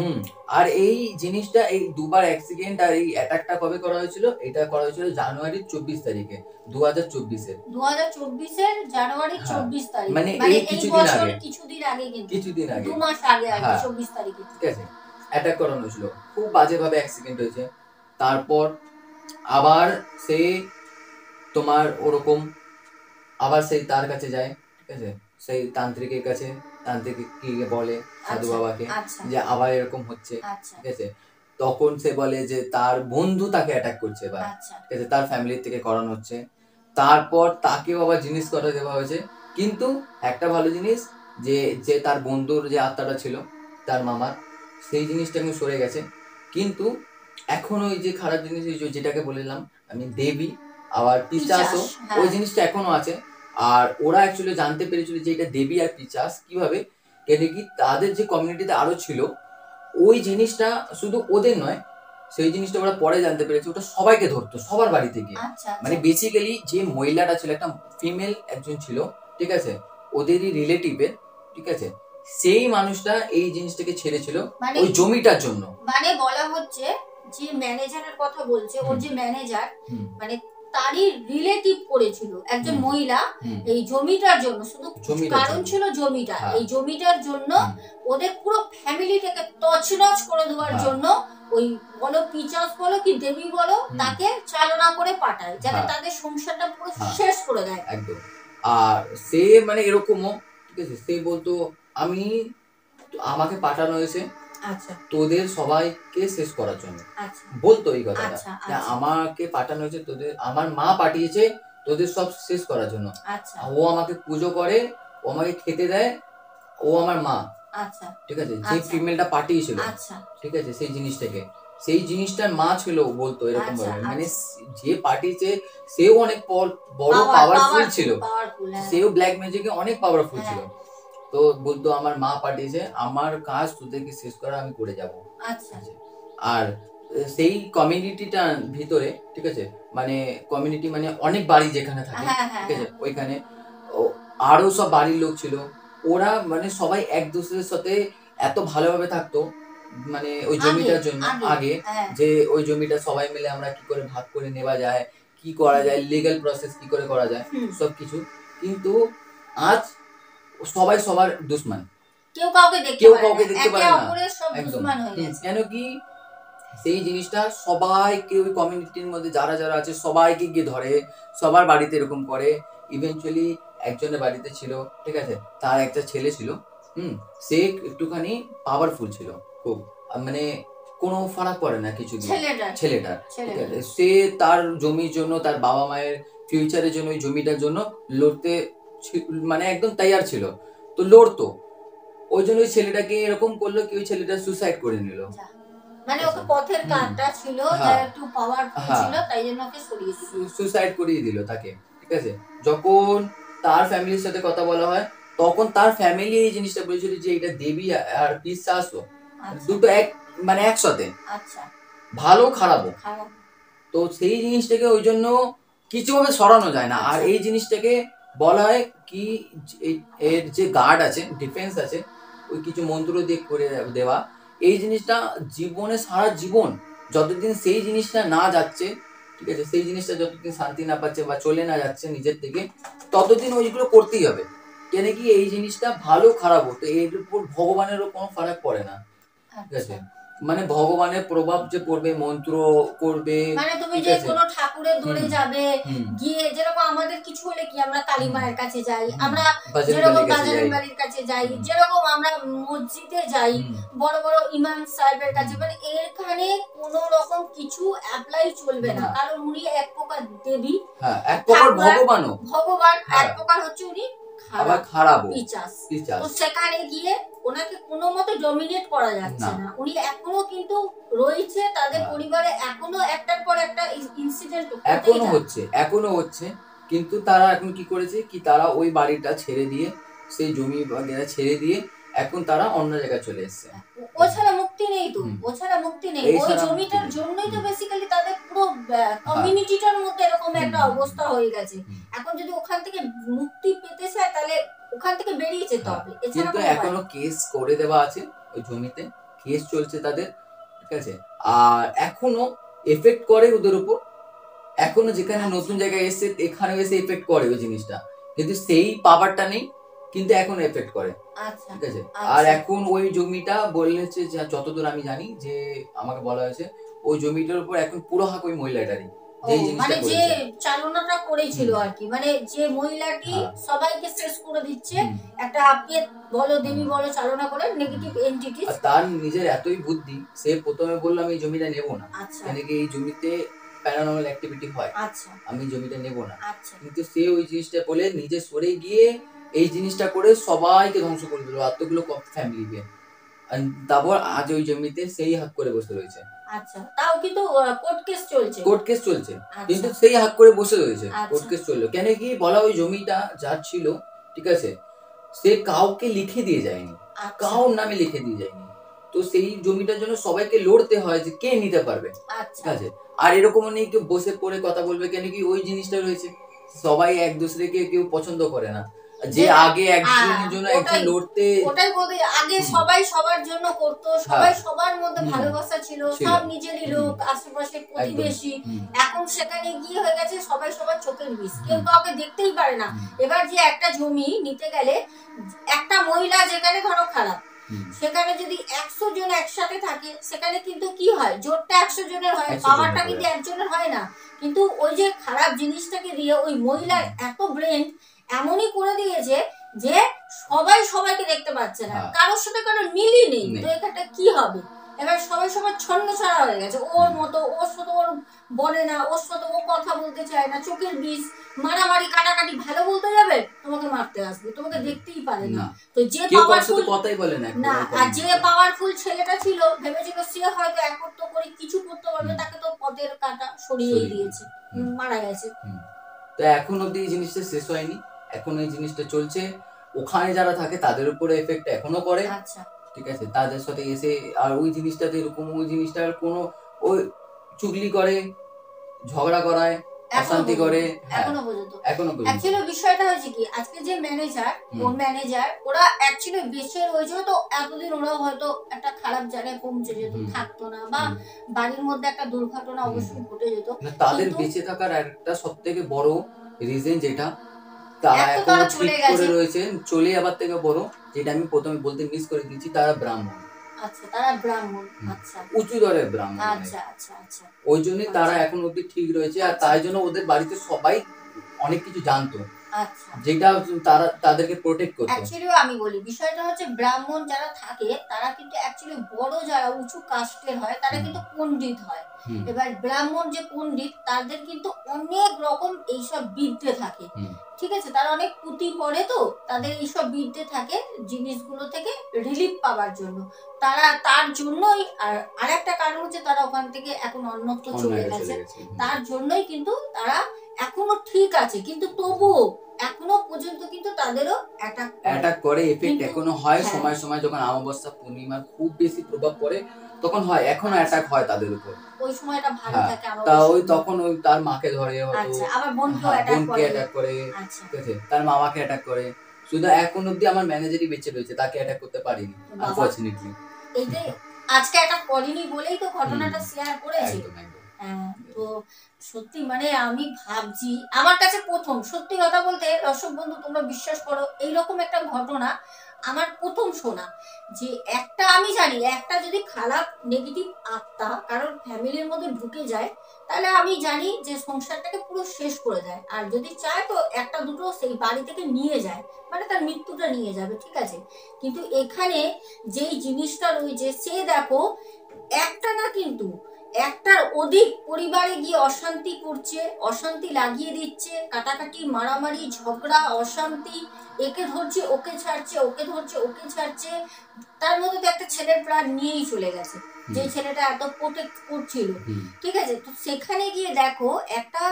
আর এই জিনিসটা, এই দুবার অ্যাক্সিডেন্ট আর এই অ্যাটাকটা কবে করা হয়েছিল? এটা করা হয়েছিল জানুয়ারি 24 তারিখে 2024 এর জানুয়ারি 24 তারিখ, মানে এই কিছুদিন আগে 2 মাস আগে 24 তারিখে, ঠিক আছে, অ্যাটাক করানো হয়েছিল, খুব বাজেভাবে অ্যাক্সিডেন্ট হয়েছে। তারপর আবার সে তোমার ওরকম আবার সেই তার কাছে যায়, ঠিক আছে, সেই তান্ত্রিকের কাছে, তান্ত্রিক কি বলে সাধু বাবাকে যে আবার এরকম হচ্ছে, ঠিক আছে। তখন সে বলে যে তার বন্ধু তাকে অ্যাটাক করছে এবার, ঠিক আছে, তার ফ্যামিলি থেকে করানো হচ্ছে। তারপর তাকেও আবার জিনিস করে দেওয়া হয়েছে, কিন্তু একটা ভালো জিনিস যে তার বন্ধুর যে আত্মাটা ছিল তার মামার, সেই জিনিসটা কিন্তু সরে গেছে। কিন্তু এখন ওই যে খারাপ জিনিস যেটাকে বললাম আমি, দেবী আবার পিশাচও, ওই জিনিসটা এখনো আছে। আর ওরা অ্যাকচুয়ালি জানতে পেরেছিল যে এটা দেবী আর পিশাচ কিভাবে, কেন কি তাদের যে কমিউনিটিতে আরো ছিল, ওই জিনিসটা শুধু ওদের নয়, সেই জিনিসটা ওরা পরে জানতে পেরেছে, ওটা সবাইকে ধরতো, সবার বাড়িতে গিয়ে। মানে বেসিক্যালি যে মহিলাটা ছিল, একটা ফিমেল একজন ছিল, ঠিক আছে, ওদেরই রিলেটিভের, ঠিক আছে, সেই মানুষটা এই জিনিসটাকে ছেড়েছিল ওই জমিটার জন্য। মানে বলা হচ্ছে যে ম্যানেজারের কথা বলছে, ওর যে ম্যানেজার, মানে তারই রিলেটিভ করেছিল একজন মহিলা এই জমিটার জন্য, শুধু কারণ ছিল জমিটা, এই জমিটার জন্য ওদের পুরো ফ্যামিলিটাকে তছনছ করে দেওয়ার জন্য ওই বলো পিচাস বলো কি দেবী বলো, তাকে চালনা করে পাঠায় যাতে তাদের সংসারটা পুরো শেষ করে দেয় একদম। আর সে মানে এরকমও, ঠিক আছে, সে বলতো আমাকে পাঠানো হয়েছে তোদের সবাইকে শেষ করার জন্য, বলতো এই কথাটা, আমাকে পাঠানো হয়েছে তোদের, আমার মা পাঠিয়েছে তোদের সব শেষ করার জন্য। ও আমাকে পুজো করে, ও আমাকে খেতে দেয়, ও আমার মা, ঠিক আছে, যে ফিমেলটা পাঠিয়েছিল, ঠিক আছে, সেই জিনিসটার মা ছিল, বলতো এরকম ভাবে। মানে যে পাঠিয়েছে সেও অনেক বড় পাওয়ারফুল ছিল, সেও ব্ল্যাক ম্যাজিকে অনেক পাওয়ারফুল ছিল। তো বলতো আমার মা পাঠিয়েছে, আমার কাজ তোদেরকে শেষ করা, আমি করে যাব। আর সেই কমিউনিটিটার ভিতরে, ঠিক আছে, মানে কমিউনিটি মানে অনেক বাড়ি যেখানে থাকে, ঠিক আছে, ওইখানে আরো সব বাড়ির লোক ছিল, ওরা মানে সবাই এক দুসরের সাথে এত ভালোভাবে থাকতো, মানে ওই জমিটার জন্য আগে, যে ওই জমিটা সবাই মিলে আমরা কি করে ভাগ করে নেওয়া যায়, কি করা যায়, লিগ্যাল প্রসেস কি করে করা যায়, সবকিছু। কিন্তু আজ সবাই সবার দুশ্মন, কেউ কাউকে দেখতে পারে না, একদম। কেন কি সেই জিনিসটা সবাইকে ওই কমিউনিটির মধ্যে যারা যারা আছে সবাইকে গিয়ে ধরে, সবার বাড়িতে এরকম করে। ইভেনচুয়ালি একজনের বাড়িতে ছিল, ঠিক আছে, তার একটা ছেলে ছিল, সে একটুখানি পাওয়ারফুল ছিল খুব, মানে কোনো ফারাক পড়ে না কিছু দিয়ে ছেলেটার, ঠিক আছে, সে তার জমির জন্য, তার বাবা মায়ের ফিউচারের জন্য, ওই জমিটার জন্য লড়তে মানে একদম তৈয়ার ছিল, তো লড়তো। ওই জন্য ওই ছেলেটাকে এরকম করলো কি, ওই ছেলেটা সুসাইড করে নিল, মানে ওকে পথের কাঁটা ছিল, একটু পাওয়ারফুল ছিল, তাই জন্য ওকে সরিয়ে দিল, সুসাইড করিয়ে দিল তাকে, ঠিক আছে। যখন তার ফ্যামিলির সাথে কথা বলা হয়, তখন তার ফ্যামিলি এই জিনিসটা বলেছিল যে এটা দেবী আর পিশাচ দুটো এক, মানে একসাথে, ভালো খারাপও। তো সেই জিনিসটাকে ওই জন্য কিছুভাবে সরানো যায় না। আর এই জিনিসটাকে বলা হয় কি, এর যে গার্ড আছে, ডিফেন্স আছে, ওই কিছু মন্ত্র দিয়ে করে দেওয়া, এই জিনিসটা জীবনে সারা জীবন যতদিন সেই জিনিসটা না যাচ্ছে, ঠিক আছে, সেই জিনিসটা যতদিন শান্তি না পাচ্ছে বা চলে না যাচ্ছে নিজের থেকে, ততদিন ওইগুলো করতেই হবে। কেন কি এই জিনিসটা ভালো খারাপ হতো, এর উপর ভগবানেরও কোনো ফারাক পড়ে না, ঠিক আছে। মানে ভগবানের প্রভাব যে পড়বে, মন্ত্র করবে, মানে তুমি যে কোনো ঠাকুরের দৌড়ে যাবে, গিয়ে যেরকম আমাদের কিছু হলে কি আমরা কালী মায়ের কাছে যাই, আমরা যেরকম বাজারের বাড়ির কাছে যাই, যেরকম আমরা মসজিদে যাই, বড় বড় ইমাম সাহেবের কাছে, মানে এখানে কোনো রকম কিছু অ্যাপ্লাই চলবে না, কারণ উনি এক প্রকার দেবী, এক প্রকার ভগবানও, ভগবান এক প্রকার হচ্ছে উনি আবার খারাপ পিচাস। তো সেখানে গিয়ে ওনাকে কোনো মতে ডমিনেট করা যাচ্ছে না। উনি এখনো কিন্তু রয়েছে, তাদের পরিবারে এখনো একটার পর একটা ইনসিডেন্ট এখনো হচ্ছে, কিন্তু তারা এখন কি করেছে কি, তারা ওই বাড়িটা ছেড়ে দিয়ে, সেই জমি বাগেরা ছেড়ে দিয়ে এখন তারা অন্য জায়গায় চলে এসেছে। ও ছাড়া মুক্তি নেই তো, ও ছাড়া মুক্তি নেই। ওই জমিটার জন্যই তো বেসিক্যালি তাদের পুরো কমিউনিটিটার মধ্যে এরকম একটা অবস্থা হয়ে গেছে। এখন যদি ওখান থেকে মুক্তি পেতে চায় তাহলে ওখান থেকে বেরিয়ে যেতে হবে। কিন্তু এখনো কেস করে দেওয়া আছে ওই জমিতে, কেস চলছে তাদের, ঠিক আছে। আর এখনো এফেক্ট করে ওদের উপর, এখনো যেখানে নতুন জায়গায় এসে এখানে এসে এফেক্ট করে ওই জিনিসটা, কিন্তু সেই পাওয়ারটা নেই, কিন্তু এখন এফেক্ট করে, ঠিক আছে। আর এখন ওই জমিটা বলেছে, যতদূর আমি জানি, যে আমাকে বলা হয়েছে ওই জমিটার উপর এখন পুরো হাক ওই মহিলাটারই, মানে যে চালনাটা করেছিল আর কি, মানে যে মহিলাটি সবাইকে শেষ করে দিচ্ছে, একটা আপনি বলো দেবী বলো চালনা করে নেগেটিভ এন্টিটিস। তার নিজের এতই বুদ্ধি, সে প্রথমে বললাম এই জমিটা নেব না, কেন কি এই জমিতে প্যারানর্মাল অ্যাক্টিভিটি হয়, আমি জমিটা নেব না, কিন্তু সে ওই জিনিসটা বলে নিজে সরে গিয়ে এই জিনিসটা করে সবাইকে ধ্বংস করে দিল, এতগুলো ফ্যামিলিকে। তারপর আজ ওই জমিতে সেই হাক করে বসে রয়েছে। আচ্ছা, তাও কিন্তু কোর্ট কেস চলছে, কিন্তু সেই হাক করে বসে রয়েছে, কোর্ট কেস চললো। কেন কি বলা, ওই জমিটা যার ছিল, ঠিক আছে, সে কাউকে লিখে দিয়ে যায়নি, কাউর নামে লিখে দিয়ে যায়নি, তো সেই জমিটার জন্য সবাইকে লড়তে হয় যে কে নিতে পারবে, ঠিক আছে। আর এরকম নেই কেউ বসে পড়ে কথা বলবে, কেন কি ওই জিনিসটা রয়েছে, সবাই এক দুসরেকে কেউ পছন্দ করে না, যে আগে একজনের জন্য একজন লড়তে, ওটাই বলি, আগে সবাই সবার জন্য করতো, সবাই সবার মধ্যে ভালোবাসা ছিল, সব নিজেরই লোক, আশেপাশে প্রতিবেশী। এখন সেখানে গিয়ে হয়ে গেছে সবাই সবার চোখের বিষ, কেউ কাউকে দেখতেই পারে না। এবার যে একটা জমি নিতে গেলে একটা মহিলা যেখানে ধরো খারাপ, সেখানে যদি 100 জন একসাথে থাকে, সেখানে কিন্তু কি হয়, জোরটা 100 জনের হয়, পাওয়ারটা কিন্তু একজনের হয় না। কিন্তু ওই যে খারাপ জিনিসটাকে দিয়ে ওই মহিলার এত ব্রেন এমনই করে দিয়েছে যে সবাই সবাইকে দেখতে পাচ্ছে না, কারোর সাথে কারোর মিলই নেই। তো এখানটা কি হবে, এবার সবাই সবার ছন্ন ছাড়া হয়ে গেছে, ওর মতো, ওর সাথে ওর বনে না, ওর সাথে ও কথা বলতে চায় না, চোখের বিষ, মারামারি কাটাকাটি, ভালো বলতে যাবে তোমাকে মারতে আসবে, তোমাকে দেখতেই পারে না। তো যে পাওয়ারফুল কথাই বলে না, আর যে পাওয়ারফুল ছেলেটা ছিল, ভেবেছিল সে হয়তো একত্র করে কিছু করতে পারবে, তাকে তো পথের কাঁটা সরিয়েই দিয়েছে, মারা গেছে। তো এখন অব্দি এই জিনিসটা শেষ হয়নি, এখন এই জিনিসটা চলছে, ওখানে যারা থাকে তাদের উপরে এফেক্ট এখনো করে, ঠিক আছে, তাদের সাথে এসে আর ওই জিনিসটাতে এরকম, ওই জিনিসটার কোনো ওই চুগলি করে, ঝগড়া করায়, অশান্তি করে, এখনো পর্যন্ত। অ্যাকচুয়ালি বিষয়টা হয়েছে কি, আজকে যে ম্যানেজার, কোন ম্যানেজার, ওরা অ্যাকচুয়ালি বেঁচে রয়েছে, তো এতদিন ওরা হয়তো একটা খারাপ জায়গায় পৌঁছে যেত, থাকতো না, বা বাড়ির মধ্যে একটা দুর্ঘটনা অবশ্যই ঘটে যেত। তাদের বেঁচে থাকার একটা সবথেকে বড় রিজন যেটা, তারা এখন ঠিক করে রয়েছে, চলে যাবার থেকে বড় যেটা আমি প্রথমে বলতে মিস করে দিয়েছি, তারা ব্রাহ্মণ। আচ্ছা, তারা ব্রাহ্মণ, আচ্ছা, উঁচু দরের ব্রাহ্মণ, আচ্ছা আচ্ছা আচ্ছা, ওই জন্যই তারা এখন অবধি ঠিক রয়েছে। আর তাই জন্য ওদের বাড়িতে সবাই অনেক কিছু জানতো, যেটা তারা তাদেরকে প্রোটেক্ট করতো। অ্যাকচুয়ালি আমি বলি, বিষয়টা হচ্ছে ব্রাহ্মণ যারা থাকে তারা কিন্তু অ্যাকচুয়ালি বড় যারা উঁচু কাস্টের হয় তারা কিন্তু পণ্ডিত হয়। এবার ব্রাহ্মণ যে পণ্ডিত, তাদের কিন্তু অনেক রকম এইসব বিদ্যে থাকে, ঠিক আছে, তারা অনেক পুঁথি পড়ে, তো তাদের এইসব বিদ্যে থাকে জিনিসগুলো থেকে রিলিফ পাওয়ার জন্য, তারা তার জন্যই। আর আরেকটা কারণ হচ্ছে তারা ওখান থেকে এখন অন্যত্র চলে গেছে, তার জন্যই কিন্তু তারা এখনো ঠিক আছে, কিন্তু তবুও এখনো পর্যন্ত কিন্তু তাদেরও অ্যাটাক করে, এফেক্ট এখনো হয়। সময় সময় যখন অমাবস্যা পূর্ণিমার খুব বেশি প্রভাব পড়ে তখন হয়, এখনো অ্যাটাক হয় তাদের উপর। ওই সময়টা ভালো থাকে তা ওই তখন ওই তার মাকে ধরে, হয়তো আবার বোনকে অ্যাটাক করে, ঠিক আছে, তার মামাকে অ্যাটাক করে। শুধু এখন অবধি আমার ম্যানেজারই বেঁচে রয়েছে, তাকে অ্যাটাক করতে পারিনি আনফরচুনেটলি। এইটাই আজকে অ্যাটাক করেনি বলেই তো ঘটনাটা শেয়ার করেছি। তো সত্যি মানে আমি ভাবছি, আমার কাছে প্রথম, সত্যি কথা বলতে দর্শক বন্ধু তোমরা বিশ্বাস করো, এইরকম একটা ঘটনা আমার প্রথম শোনা। যে একটা, আমি জানি একটা যদি খারাপ নেগেটিভ আত্মা কারোর ফ্যামিলির মধ্যে ঢুকে যায়, তাহলে আমি জানি যে সংসারটাকে পুরো শেষ করে দেয়। আর যদি চায় তো একটা দুটো সেই বাড়ি থেকে নিয়ে যায়, মানে তার মৃত্যুটা নিয়ে যাবে, ঠিক আছে। কিন্তু এখানে যেই জিনিসটা রয়েছে, সে দেখো একটা না কিন্তু একটার অধিক পরিবারে গিয়ে অশান্তি করছে, অশান্তি লাগিয়ে দিচ্ছে, কাটাকাটি, মারামারি, ঝগড়া, অশান্তি, একে ধরছে ওকে ছাড়ছে, ওকে ধরছে ওকে ছাড়ছে। তার মধ্যে তো একটা ছেলের প্রাণ নিয়েই চলে গেছে, যে ছেলেটা এত প্রোটেক্ট করছিল, ঠিক আছে। তো সেখানে গিয়ে দেখো একটা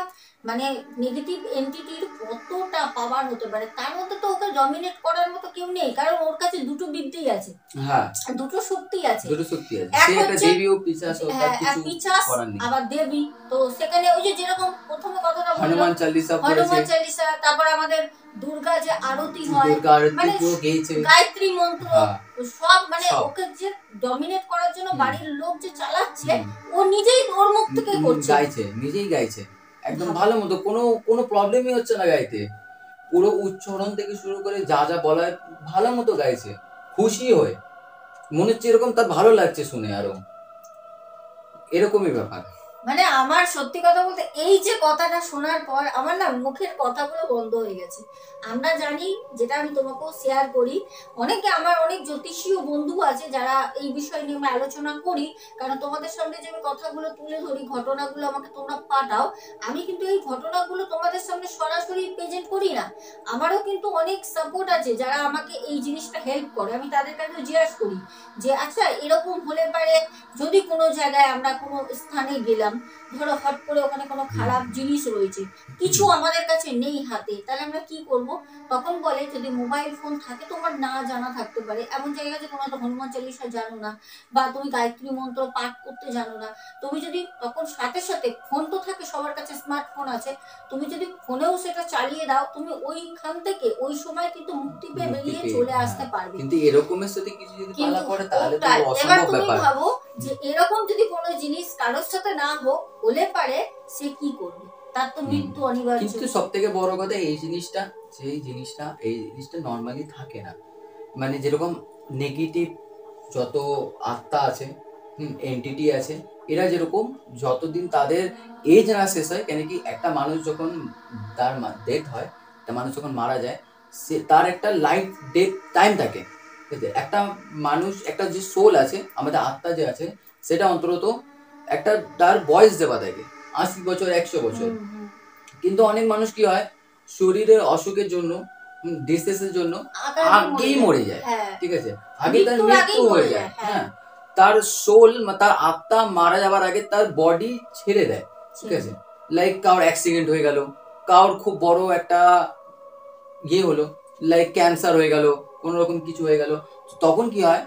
মানে নেগেটিভ এন্টিটির কতটা পাওয়ার হতে পারে। তার মধ্যে তো ওকে ডমিনেট করার মতো কেউ নেই, কারণ ওর কাছে দুটো বিদ্যেই আছে, দুটো শক্তি আছে, এক হচ্ছে পিশাচ আবার দেবী। তো সেখানে ওই যে যেরকম প্রথমে কথাটা বললাম হনুমান চালিসা, তারপর আমাদের দুর্গা যে আরতি হয়, মানে গায়ত্রী মন্ত্র, সব মানে ওকে যে ডমিনেট করার জন্য বাড়ির লোক যে চালাচ্ছে, ও নিজেই ওর মুখ থেকে করছে, নিজেই গাইছে একদম ভালো মতো, কোনো প্রবলেমই হচ্ছে না গাইতে। পুরো উচ্চারণ থেকে শুরু করে যা যা বলা হয় ভালো মতো গাইছে, খুশি হয়ে, মনে হচ্ছে এরকম তার ভালো লাগছে শুনে, আরো এরকমই ব্যাপার। মানে আমার সত্যি কথা বলতে এই যে কথাটা শোনার পর আমার না মুখের কথাগুলো বন্ধ হয়ে গেছে। আমরা জানি, যেটা আমি তোমাকেও শেয়ার করি, অনেকে আমার অনেক জ্যোতিষীয় বন্ধু আছে যারা এই বিষয় নিয়ে আমি আলোচনা করি, কারণ তোমাদের সামনে যে আমি কথাগুলো তুলে ধরি, ঘটনাগুলো আমাকে তোমরা পাঠাও, আমি কিন্তু এই ঘটনাগুলো তোমাদের সামনে সরাসরি প্রেজেন্ট করি না। আমারও কিন্তু অনেক সাপোর্ট আছে যারা আমাকে এই জিনিসটা হেল্প করে। আমি তাদের কাছে জিজ্ঞাসা করি যে আচ্ছা এরকম হলে পারে, যদি কোনো জায়গায় আমরা কোনো স্থানে গেলাম, ধরো হট করে ওখানে কোনো খারাপ জিনিস রয়েছে, কিছু আমাদের কাছে নেই হাতে, তাহলে আমরা কি করব? তখন বলে যদি মোবাইল ফোন থাকে, তোমার না জানা থাকতে পারে এমন জায়গায় যে তোমার হনুমান চালিসা জানো না, বা তুমি গায়ত্রী মন্ত্র পাঠ করতে জানো না, তুমি যদি তখন সাথে সাথে, ফোন তো থাকে সবার কাছে, স্মার্টফোন আছে, তুমি যদি ফোনেও সেটা চালিয়ে দাও, তুমি ওইখান থেকে ওই সময় কিন্তু মুক্তি পেয়ে বেরিয়ে চলে আসতে পারবে। কিন্তু এরকমের সাথে কিছু যদি পালা করে তাহলে তো এবার তুমি ভাবো যে এরকম যদি কোনো জিনিস কারোর সাথে না হোক, হলে পারে সে কি করবে, তার তো মৃত্যু অনিবার্য। কিন্তু সবথেকে বড় কথা এই জিনিসটা নরমালি থাকে না। মানে যেরকম নেগেটিভ যত আত্মা আছে, এন্টিটি আছে, এরা যেরকম যতদিন তাদের এজ না শেষ হয়, কেন কি একটা মানুষ যখন তার ডেথ হয়, একটা মানুষ যখন মারা যায়, সে তার একটা লাইফ ডেথ টাইম থাকে। একটা মানুষ, একটা যে সোল আছে, আমাদের আত্মা যে আছে, সেটা অন্তত একটা তার বয়স দেওয়া থাকে 80 বছর 100 বছর। কিন্তু অনেক মানুষ কি হয়, শরীরের অসুখের জন্য, ডিসিজের জন্য আগেই মরে যায়, ঠিক আছে, আগে তার মৃত্যু হয়ে যায়। হ্যাঁ, তার সোল, তার আত্মা মারা যাওয়ার আগে তার বডি ছেড়ে দেয়, ঠিক আছে। লাইক কারোর অ্যাক্সিডেন্ট হয়ে গেল, কারোর খুব বড় একটা হলো, লাইক ক্যান্সার হয়ে গেল, কোন রকম কিছু হয়ে গেল, তখন কি হয়,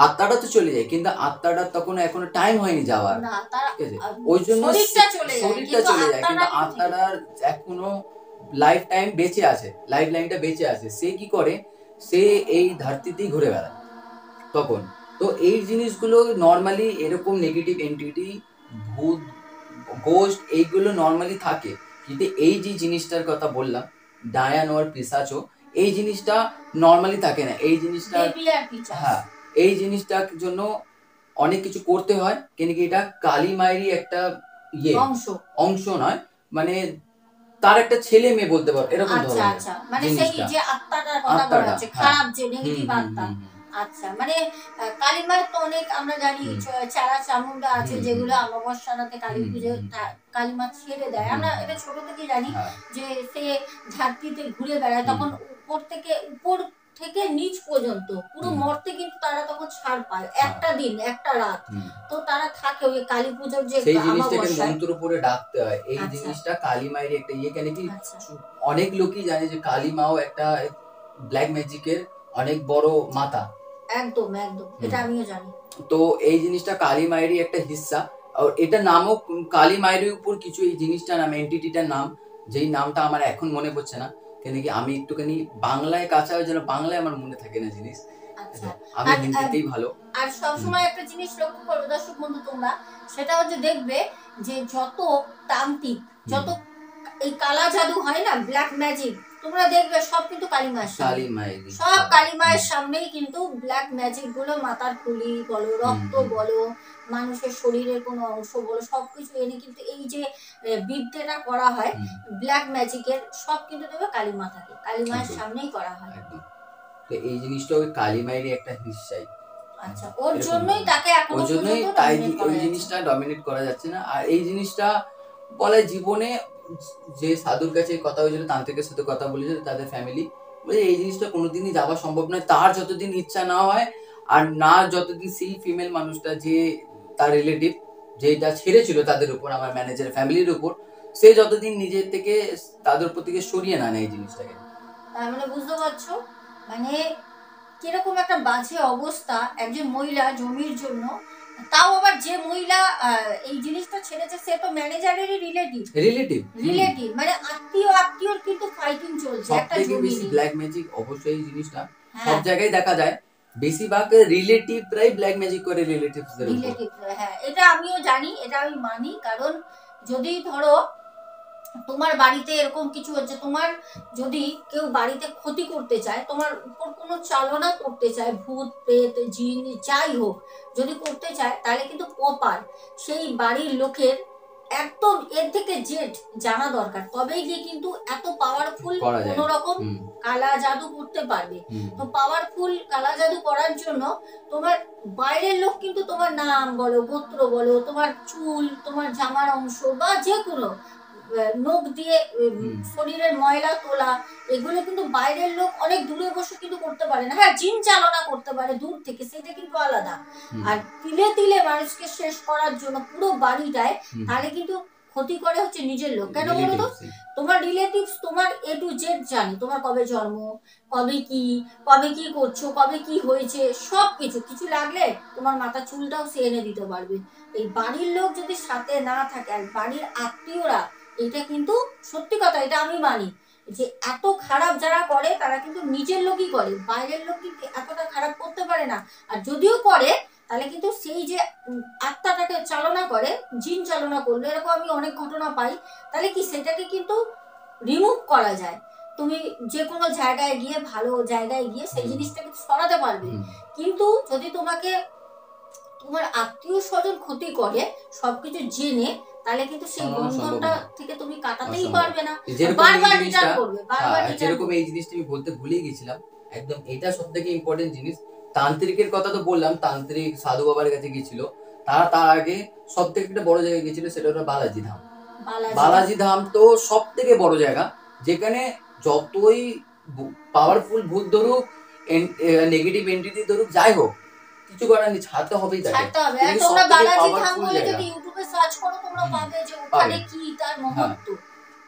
আত্মাটা তো চলে যায়, কিন্তু আত্মাটা তখন এখনো টাইম হয়নি যাওয়ার, ঠিক আছে, ওই জন্য শরীরটা চলে যায়, কিন্তু আত্মাটার এখনো লাইফ টাইম বেঁচে আছে, লাইফ লাইনটা বেঁচে আছে। সে কি করে, সে এই ধরতিতেই ঘুরে বেড়ায় তখন। তো এই জিনিসগুলো নর্মালি এরকম নেগেটিভ এন্টিটি, ভূত, গোস্ট, এইগুলো নর্মালি থাকে। কিন্তু এই যে জিনিসটার কথা বললাম, ডায়ান ওর পিশাচো, এই জিনিসটা নর্মালি থাকে না। এই জিনিসটা, হ্যাঁ, এই জিনিসটার জন্য অনেক কিছু করতে হয়, কেন কি এটা কালী মায়েরই একটা অংশ নয়, মানে তার একটা ছেলে মেয়ে বলতে পারো, এরকম ধরনের মানে সেই যে আত্মাটার কথা বলা হচ্ছে, খারাপ যে নেগেটিভ আত্মা। আচ্ছা, মানে কালীমার তো অনেক আমরা জানি, চারা চামুন্ডা আছে যেগুলো অমাবস্যা রাতে কালী পুজো কালীমা ছেড়ে দেয়। আমরা এটা ছোট থেকে জানি যে সে ধারতিতে ঘুরে বেড়ায়, তখন উপর থেকে নিচ পর্যন্ত পুরো মরতে কিন্তু তারা তখন ছাড় পায়, একটা দিন একটা রাত। তো তারা থাকে ওই কালী পুজোর যে সেই জিনিসটাকে মন্ত্র পড়ে ডাকতে হয়। এই জিনিসটা কালী মায়ের একটা ইয়ে, কেন কি অনেক লোকই জানে যে কালী মাও একটা ব্ল্যাক ম্যাজিকের অনেক বড় মাতা। একদম একদম, এটা আমিও জানি। তো এই জিনিসটা কালী মায়েরই একটা হিস্সা, আর এটা নামও কালী মায়ের উপর কিছু, এই জিনিসটা নাম, এন্টিটিটার নাম, যেই নামটা আমার এখন মনে পড়ছে না, কেন কি আমি একটুখানি বাংলায় কাঁচা হয়ে যেন বাংলায় আমার মনে থাকে না জিনিস, আমি হিন্দিতেই ভালো। আর সবসময় একটা জিনিস লক্ষ্য করবে দর্শক বন্ধু তোমরা, সেটা হচ্ছে দেখবে যে যত তান্ত্রিক, যত এই কালা জাদু হয় না, ব্ল্যাক ম্যাজিক, তোমরা দেখবে সব কিন্তু কালী মায়ের সামনে, সব কালী মায়ের সামনেই কিন্তু ব্ল্যাক ম্যাজিক গুলো, মাথার খুলি বলো, রক্ত বলো, মানুষের শরীরের কোনো অংশ বলো, সবকিছু এনে কিন্তু এই যে বিদ্যাটা করা হয় ব্ল্যাক ম্যাজিকের, সব কিন্তু দেখবে কালী মা থাকে, কালী মায়ের সামনেই করা হয়। তো এই জিনিসটা ওই কালী মায়েরই একটা হিস্সাই। আচ্ছা, ওর জন্যই তাকে এখনো পর্যন্ত তাই ওই জিনিসটা ডমিনেট করা যাচ্ছে না। আর এই জিনিসটা বলে জীবনে যে সাধুর কাছে কথা হয়েছিল, তান্ত্রিকের সাথে কথা বলেছিল, তাদের ফ্যামিলি বলে এই জিনিসটা কোনোদিনই যাওয়া সম্ভব নয়, তার যতদিন ইচ্ছা না হয়, আর না যতদিন সেই ফিমেল মানুষটা যে তার রিলেটিভ যেটা ছেড়েছিল তাদের উপর, আমার ম্যানেজার ফ্যামিলির উপর, সে যতদিন নিজের থেকে তাদের উপর থেকে সরিয়ে না নেয় এই জিনিসটাকে। তার মানে বুঝতে পারছো মানে কিরকম একটা বাজে অবস্থা একজন মহিলা জমির জন্য, তাও আবার যে মহিলা এই জিনিসটা ছেড়েছে সে তো ম্যানেজারেরই রিলেটিভ, মানে আত্মীয়র কিন্তু ফাইটিং চলছে একটা জমি নিয়ে। ব্ল্যাক ম্যাজিক অবশ্যই এই জিনিসটা সব জায়গায় দেখা যায়, বেশিরভাগ রিলেটিভরাই ব্ল্যাক ম্যাজিক করে রিলেটিভসদের উপর। হ্যাঁ, এটা আমিও জানি, এটা আমি মানি, কারণ যদি ধরো তোমার বাড়িতে এরকম কিছু হচ্ছে, তোমার যদি কেউ বাড়িতে ক্ষতি করতে চায়, তোমার উপর কোনো চালনা করতে চায়, ভূত প্রেত জিন যাই হোক যদি করতে চায়, তাহলে কিন্তু প্রপার সেই বাড়ির লোকের একদম এর থেকে জেড জানা দরকার, তবেই গিয়ে কিন্তু এত পাওয়ারফুল কোন রকম কালা জাদু করতে পারবে। তো পাওয়ারফুল কালা জাদু করার জন্য তোমার বাইরের লোক কিন্তু তোমার নাম বলো, গোত্র বলো, তোমার চুল, তোমার জামার অংশ বা যে কোনো নখ দিয়ে শরীরের ময়লা তোলা, এগুলো কিন্তু বাইরের লোক অনেক দূরে বসে কিন্তু করতে পারে না। হ্যাঁ, জিন চালনা করতে পারে দূর থেকে, সেটা কিন্তু আলাদা। আর তিলে তিলে মানুষকে শেষ করার জন্য পুরো বাড়িটায়, তাহলে কিন্তু ক্ষতি করে হচ্ছে নিজের লোক। কেন বলো তো? তোমার রিলেটিভস তোমার এ টু জেড জানে, তোমার কবে জন্ম, কবে কি করছো, কবে কি হয়েছে, সব কিছু লাগলে তোমার মাথা চুলটাও সে এনে দিতে পারবে। এই বাড়ির লোক যদি সাথে না থাকে, আর বাড়ির আত্মীয়রা, এটা কিন্তু সত্যি কথা, এটা আমি মানি যে এত খারাপ যারা করে তারা কিন্তু নিজের লোকই করে, বাইরের লোক কিন্তু এতটা খারাপ করতে পারে না। আর যদিও করে তাহলে কিন্তু সেই যে আত্মাটাকে চালনা করে, জিন চালনা করলো, এরকম আমি অনেক ঘটনা পাই, তাহলে কি সেটাকে কিন্তু রিমুভ করা যায়। তুমি যে কোনো জায়গায় গিয়ে, ভালো জায়গায় গিয়ে সেই জিনিসটাকে সরাতে পারবে। কিন্তু যদি তোমাকে তোমার আত্মীয় স্বজন ক্ষতি করে সবকিছু জেনে, তাহলে কিন্তু সেই বন্ধনটা থেকে তুমি কাটাতেই পারবে না, বারবার রিটার্ন করবে, বারবার। যেরকম এই জিনিসটা আমি বলতে ভুলে গেছিলাম, একদম এটা সবথেকে ইম্পর্টেন্ট জিনিস। তান্ত্রিকের কথা তো বললাম, তান্ত্রিক সাধু বাবার কাছে গিয়েছিল, তার আগে সবথেকে একটা বড় জায়গায় গিয়েছিল, সেটা হলো বালাজি ধাম। বালাজি ধাম তো সবথেকে বড় জায়গা, যেখানে যতই পাওয়ারফুল ভূত ধরুক, নেগেটিভ এন্টিটি ধরুক, যাই হোক, কিছু করার নেই, ছাড়তে হবেই তাকে। তোমরা বালাজি ধাম বলে যদি ইউটিউবে সার্চ করো, তোমরা পাবে যে ওখানে কি তার মহত্ব।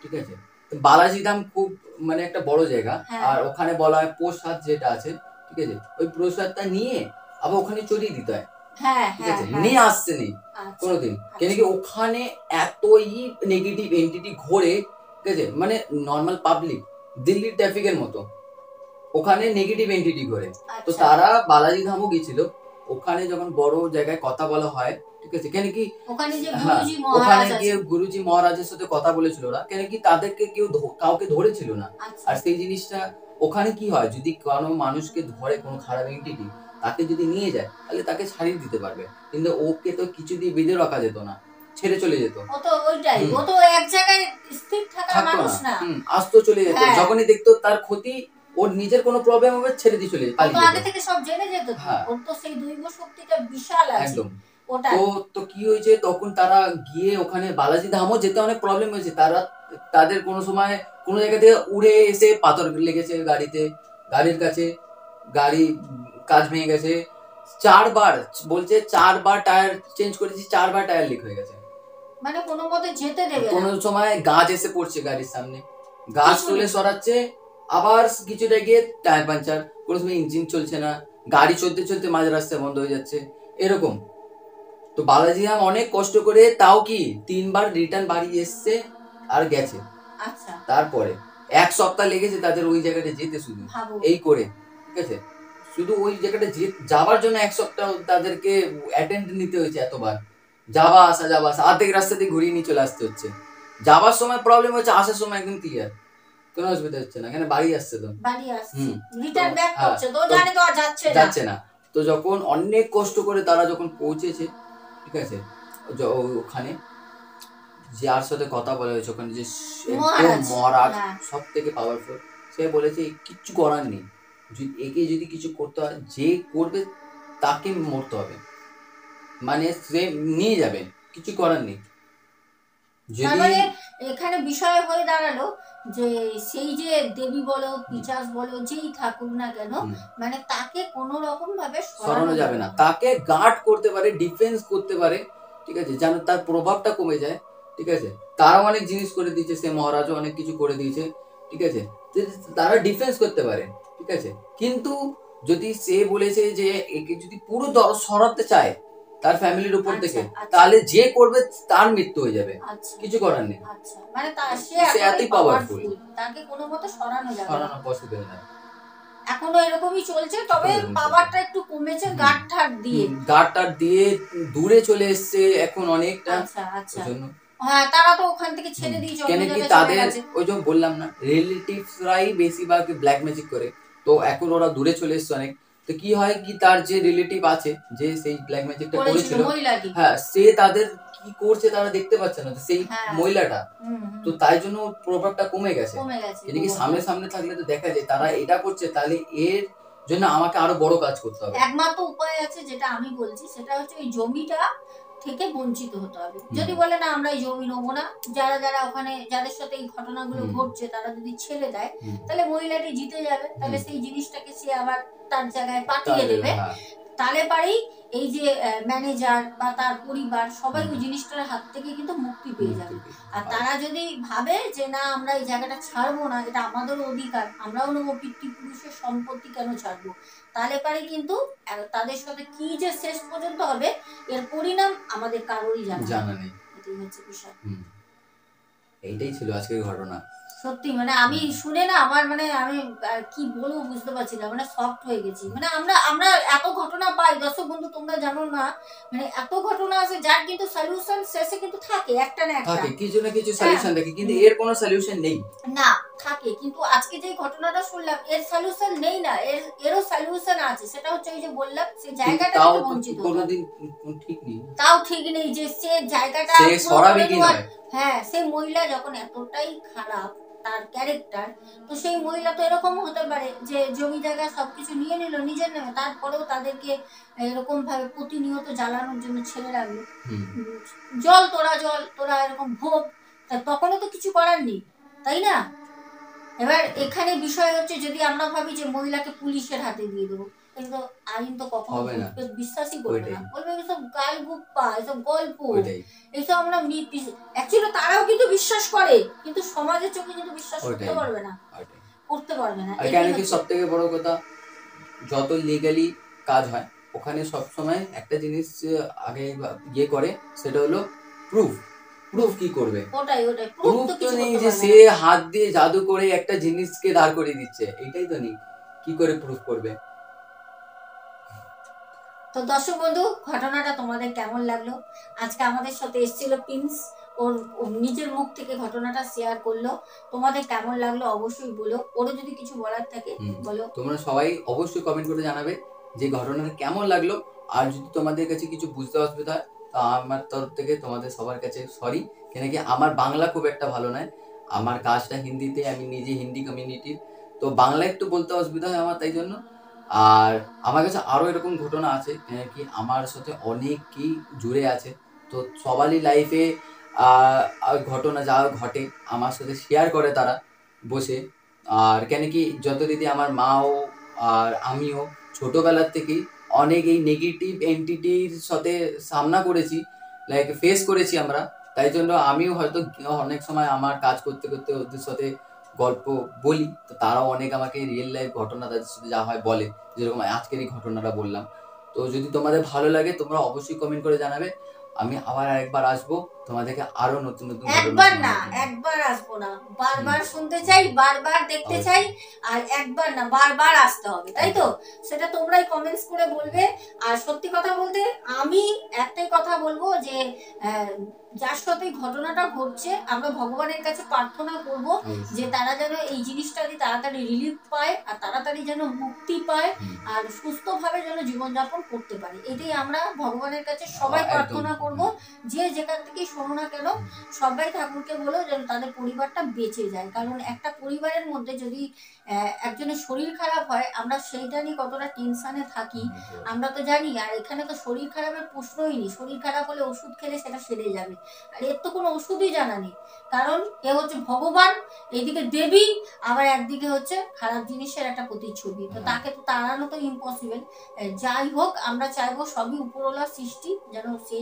ঠিক আছে, বালাজি ধাম খুব মানে একটা বড় জায়গা, আর ওখানে বলা হয় প্রসাদ যেটা আছে, ঠিক আছে, ওই প্রসাদটা নিয়ে আবার ওখানে চড়িয়ে দিতে হয়। ঠিক আছে, নিয়ে আসছে নেই কোনোদিন, কেন কি ওখানে এতই নেগেটিভ এন্টিটি ঘোরে, ঠিক আছে, মানে নর্মাল পাবলিক দিল্লির ট্রাফিকের মতো ওখানে নেগেটিভ এন্টিটি ঘোরে। তো তারা বালাজি ধামও গেছিল, ওখানে যখন বড় জায়গায় কথা বলা হয়, ঠিক আছে, কেন কি ওখানে গিয়ে গুরুজি মহারাজের সাথে কথা বলেছিল ওরা, কেন কি তাদেরকে কাউকে ধরেছিল না। আর সেই জিনিসটা ওখানে কি হয়, যদি কোনো মানুষকে ধরে কোনো খারাপ এন্টিটি, তাকে যদি নিয়ে যায় তাহলে তাকে ছাড়িয়ে দিতে পারবে, কিন্তু ওকে তো কিছু দিয়ে বেঁধে রাখা যেত না, ছেড়ে চলে যেত। ও তো এক জায়গায় স্থির থাকার মানুষ না, আসতো চলে যেত, যখনই দেখতো তার ক্ষতি, ওর নিজের কোনো প্রবলেম হবে ছেড়ে দিয়ে চলে যেত, আগে থেকে সব জেনে যেত। ওর তো সেই দৈব শক্তিটা বিশাল আছে একদম। তো কি হয়েছে, তখন তারা গিয়ে ওখানে বালাজি ধামও যেতে অনেক প্রবলেম হয়েছে, তাদের কোনো সময় কোনো জায়গা থেকে উড়ে এসে পাথর লেগেছে গাড়ির কাছে, গাড়ি কাজ ভেঙে গেছে, 4 বার বলছে, 4 বার টায়ার চেঞ্জ করেছি, 4 বার টায়ার লিক হয়ে গেছে। মানে কোনো মতে যেতে দেবে না। কোনো সময় গাছ এসে পড়ছে গাড়ির সামনে, গাছ তুলে সরাচ্ছে, আবার কিছুটা গিয়ে টায়ার পাঞ্চার, কোনো সময় ইঞ্জিন চলছে না, গাড়ি চলতে চলতে মাঝ রাস্তায় বন্ধ হয়ে যাচ্ছে, এরকম। তো বালাজি রাম অনেক কষ্ট করে, তাও কি 3 বার রিটার্ন বাড়ি এসছে আর গেছে। আচ্ছা। তারপরে 1 সপ্তাহ লেগেছে তাদের ওই জায়গাটা যেতে, শুধু এই করে, ঠিক আছে, শুধু ওই জায়গাটা যাবার জন্য 1 সপ্তাহ তাদেরকে অ্যাটেন্ড নিতে হয়েছে এতবার, যাওয়া আসা অর্ধেক রাস্তা দিয়ে ঘুরিয়ে নিয়ে চলে আসতে হচ্ছে। যাবার সময় প্রবলেম হচ্ছে, আসার সময় একদম ক্লিয়ার, কোনো অসুবিধা হচ্ছে না, এখানে বাড়ি আসছে তো, রিটার্ন ব্যাক করছে তো, জানে তো আর যাচ্ছে না। তো যখন অনেক কষ্ট করে তারা যখন পৌঁছেছে, ঠিক আছে, ওখানে যার সাথে কথা বলা হয়েছে ওখানে, যে মহারাজ সব থেকে পাওয়ারফুল, সে বলেছে কিচ্ছু করার নেই, একে যদি কিছু করতে হয়, যে করবে তাকে মরতে হবে, মানে সে নিয়ে যাবে, কিছু করার নেই। মানে এখানে বিষয় হয়ে দাঁড়ালো যে সেই যে দেবী বলো, পিচাস বলো, যেই থাকুক না কেন, মানে তাকে কোনো রকম ভাবে সরানো যাবে না, তাকে গার্ড করতে পারে, ডিফেন্স করতে পারে, ঠিক আছে, যেন তার প্রভাবটা কমে যায়, ঠিক আছে। তারাও অনেক জিনিস করে দিয়েছে, সে মহারাজও অনেক কিছু করে দিয়েছে, ঠিক আছে, তারা ডিফেন্স করতে পারে, ঠিক আছে। কিন্তু যদি সে বলেছে যে একে যদি পুরো সরাতে চায় তার ফ্যামিলির উপর থেকে, তাহলে যে করবে তার মৃত্যু হয়ে যাবে, কিছু করার নেই, মানে সে এতই পাওয়ারফুল, তাকে কোনো মতে সরানো যাবে না, পসিবল না। এখনো এরকমই চলছে, তবে পাওয়ারটা একটু কমেছে, গার্ড দিয়ে দূরে চলে এসেছে এখন অনেকটা। আচ্ছা, হ্যাঁ, তারা তো ওখান থেকে ছেড়ে দিয়ে কেন কি তাদের ওই যে বললাম না, রিলেটিভসরাই বেশিরভাগ ব্ল্যাক ম্যাজিক করে, তো এখন ওরা দূরে চলে এসেছে অনেক। তো কি হয় কি, তার যে রিলেটিভ আছে, যে সেই ব্ল্যাক ম্যাজিকটা করেছিল, হ্যাঁ, সে তাদের কি করছে তারা দেখতে পাচ্ছে না, সেই মহিলাটা, তো তাই জন্য প্রভাবটা কমে গেছে। এদিকে সামনে সামনে থাকলে তো দেখা যায় তারা এটা করছে, তাহলে এর জন্য আমাকে আরো বড় কাজ করতে হবে। একমাত্র উপায় আছে, যেটা আমি বলছি, সেটা হচ্ছে ওই জমিটা থেকে বঞ্চিত হতে হবে। যদি বলে না আমরা এই জমি নেবো না, যারা যারা ওখানে যাদের সাথে এই ঘটনাগুলো ঘটছে তারা যদি ছেড়ে দেয়, তাহলে মহিলাটি জিতে যাবে, তাহলে সেই জিনিসটাকে সে আবার তার জায়গায় পাঠিয়ে দেবে, তাহলে পারেই এই যে ম্যানেজার বা তার পরিবার সবাই ওই জিনিসটার হাত থেকে কিন্তু মুক্তি পেয়ে যাবে। আর তারা যদি ভাবে যে না আমরা এই জায়গাটা ছাড়বো না, এটা আমাদেরও অধিকার, আমরাও নেবো, পিতৃপুরুষের সম্পত্তি কেন ছাড়বো, তাহলে পারে কিন্তু তাদের সাথে কি যে শেষ পর্যন্ত হবে এর পরিণাম আমাদের কারোরই জানা নেই। এটাই হচ্ছে বিষয়। এইটাই ছিল আজকের ঘটনা। সত্যি মানে আমি শুনে না আমার মানে আমি কি বলবো বুঝতে পারছি না, মানে শকড হয়ে গেছি। মানে আমরা এত ঘটনা পাই দর্শক বন্ধু, তোমরা জানো না, মানে এত ঘটনা আছে যার কিন্তু সলিউশন শেষে কিন্তু থাকে, একটা না একটা থাকে, কিছু না কিছু সলিউশন থাকে, কিন্তু এর কোনো সলিউশন নেই না, থাকে। কিন্তু আজকে যে ঘটনাটা শুনলাম এর সলিউশন নেই না, এরও সলিউশন আছে, সেটা হচ্ছে ওই যে বললাম সেই জায়গাটা থেকে বঞ্চিত কোনোদিন ঠিক নেই, তাও ঠিক নেই যে সে জায়গাটা সরাবে কি নয়। হ্যাঁ, সেই মহিলা যখন এতটাই খারাপ তার ক্যারেক্টার, তো সেই মহিলা তো এরকম হতে পারে যে জমি জায়গা সবকিছু নিয়ে নিল নিজের নামে, তারপরেও তাদেরকে এরকম ভাবে প্রতিনিয়ত জ্বালানোর জন্য ছেড়ে রাখলো, জল তোরা এরকম ভোগ, তখনও তো কিছু করার নেই, তাই না? এবার এখানে বিষয় হচ্ছে যদি আমরা ভাবি যে মহিলাকে পুলিশের হাতে দিয়ে দেবো, কিন্তু আইন তো কখনো বিশ্বাসই করবে না, বলবে এসব গাল গুপ্পা, এসব গল্প, এসব আমরা অ্যাকচুয়ালি তারাও কিন্তু বিশ্বাস করে, কিন্তু সমাজের চোখে কিন্তু বিশ্বাস করতে পারবে না। সব থেকে বড় কথা, যত লিগালি কাজ হয় ওখানে সবসময় একটা জিনিস আগে ইয়ে করে, সেটা হলো প্রুফ কি করবে, প্রুফ তো নেই যে সে হাত দিয়ে জাদু করে একটা জিনিসকে দাঁড় করিয়ে দিচ্ছে, এইটাই তো নেই, কি করে প্রুফ করবে। তো দর্শক বন্ধু, ঘটনাটা তোমাদের কেমন লাগলো? আজকে আমাদের সাথে এসেছিল প্রিন্স, ওর নিজের মুখ থেকে ঘটনাটা শেয়ার করলো, তোমাদের কেমন লাগলো অবশ্যই বলো, ওরও যদি কিছু বলার থাকে বলো। তোমরা সবাই অবশ্যই কমেন্ট করে জানাবে যে ঘটনাটা কেমন লাগলো, আর যদি তোমাদের কাছে কিছু বুঝতে অসুবিধা হয় তা আমার তরফ থেকে তোমাদের সবার কাছে সরি, কেন কি আমার বাংলা খুব একটা ভালো নয়, আমার কাজটা হিন্দিতে, আমি নিজে হিন্দি কমিউনিটির, তো বাংলা একটু বলতে অসুবিধা হয় আমার, তাই জন্য। আর আমার কাছে আরও এরকম ঘটনা আছে, কেন কি আমার সাথে অনেকই জুড়ে আছে, তো সবারই লাইফে ঘটনা যা ঘটে আমার সাথে শেয়ার করে তারা বসে, আর কেন কি যত দিদি আমার মাও আর আমিও ছোটবেলার থেকেই অনেক এই নেগেটিভ এন্টিটির সাথে সামনা করেছি, লাইক ফেস করেছি আমরা। তাই জন্য আমিও হয়তো অনেক সময় আমার কাজ করতে করতে ওদের সাথে গল্প বলি, তো তারাও অনেক আমাকে রিয়েল লাইফ ঘটনা তাদের সাথে যা হয় বলে, যেরকম আজকের এই ঘটনাটা বললাম। তো যদি তোমাদের ভালো লাগে তোমরা অবশ্যই কমেন্ট করে জানাবে। আমি আবার আরেকবার আসবো তোমাদেরকে আরো নতুন নতুন একবার না, একবার আসবো না, বারবার শুনতে চাই, বারবার দেখতে চাই, আর একবার না বারবার আসতে হবে, তাই তো? সেটা তোমরাই কমেন্টস করে বলবে। আর সত্যি কথা বলতে আমি একটাই কথা বলবো যে যার সাথে ঘটনাটা ঘটছে আমরা ভগবানের কাছে প্রার্থনা করব যে তারা যেন এই জিনিসটা তাড়াতাড়ি রিলিফ পায় আর তাড়াতাড়ি যেন মুক্তি পায় আর সুস্থভাবে যেন জীবনযাপন করতে পারে। এটাই আমরা ভগবানের কাছে সবাই প্রার্থনা করব। যে যেখান থেকে শোনো না কেন সবাই ঠাকুরকে বলো যেন তাদের পরিবারটা বেঁচে যায়, কারণ একটা পরিবারের মধ্যে যদি একজনের শরীর খারাপ হয় আমরা সেইটা নিয়ে কতটা টেনশনে থাকি আমরা তো জানি। আর এখানে তো শরীর খারাপের প্রশ্নই নেই, শরীর খারাপ হলে ওষুধ খেলে সেটা সেরে যাবে, আর এর তো কোনো ওষুধই জানা নেই, কারণ এ হচ্ছে ভগবান, এইদিকে দেবী, আবার একদিকে হচ্ছে খারাপ জিনিসের একটা প্রতিচ্ছবি, তো তাকে তো তাড়ানো তো ইম্পসিবল। যাই হোক আমরা চাইবো সবই উপরওয়ালার সৃষ্টি, যেন সে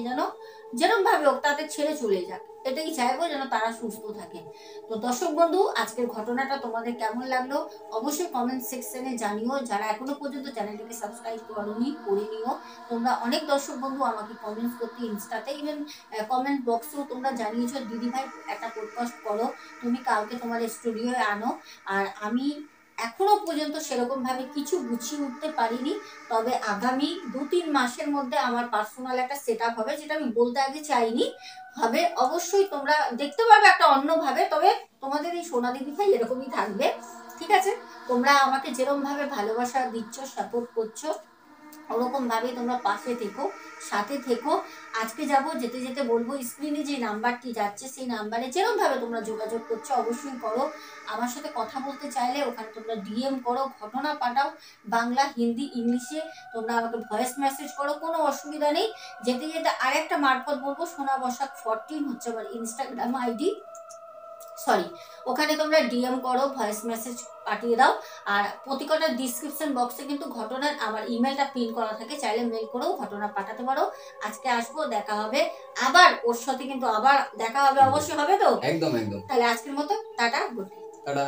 যেরকম ভাবে হোক তাদের ছেড়ে চলে যাক, এটাই চাইবো যেন তারা সুস্থ থাকে। তো দর্শক বন্ধু আজকের ঘটনাটা তোমাদের কেমন লাগলো অবশ্যই কমেন্ট সেকশনে জানিও। যারা এখনো পর্যন্ত চ্যানেলটিকে সাবস্ক্রাইব করোনি করে নিও। তোমরা অনেক দর্শক বন্ধু আমাকে কমেন্টস করতে ইনস্টাতে ইভেন কমেন্ট বক্সেও তোমরা জানিয়েছো দিদি ভাই একটা পডকাস্ট করো, তুমি কাউকে তোমার স্টুডিওয়ে আনো। আর আমি এখনো পর্যন্ত সেরকম ভাবে কিছু গুছিয়ে উঠতে পারিনি, তবে আগামী 2-3 মাসের মধ্যে আমার পার্সোনাল একটা সেট আপ হবে, যেটা আমি বলতে আগে চাইনি, হবে অবশ্যই তোমরা দেখতে পারবে একটা অন্যভাবে। তবে তোমাদের এই সোনা দিদি ভাই এরকমই থাকবে, ঠিক আছে? তোমরা আমাকে যেরকম ভাবে ভালোবাসা দিচ্ছ সাপোর্ট করছো ওরকম ভাবে তোমরা পাশে থেকো, সাথে থেকো। আজকে যাব যেতে যেতে বলবো স্ক্রিনে যে নাম্বারটি যাচ্ছে সেই নাম্বারে যেরকম ভাবে তোমরা যোগাযোগ করছো অবশ্যই করো। আমার সাথে কথা বলতে চাইলে ওখানে তোমরা ডিএম করো, ঘটনা পাঠাও, বাংলা হিন্দি ইংলিশে তোমরা আমাকে ভয়েস মেসেজ করো, কোনো অসুবিধা নেই। যেতে যেতে আরেকটা মারফত বলবো, সোনা বসাক 14 হচ্ছে আমার ইনস্টাগ্রাম আইডি, সরি, ওখানে তোমরা ডিএম করো, ভয়েস মেসেজ পাঠিয়ে দাও। আর প্রতিকটা ডিসক্রিপশন বক্সে কিন্তু ঘটনার আমার ইমেলটা পিন করা থাকে, চাইলে মেল করেও ঘটনা পাঠাতে পারো। আজকে আসবো, দেখা হবে আবার ওর সাথে, কিন্তু আবার দেখা হবে অবশ্যই, হবে তো? একদম একদম। তাহলে আজকের মতো টাটা, গুড নাইট। টাটা।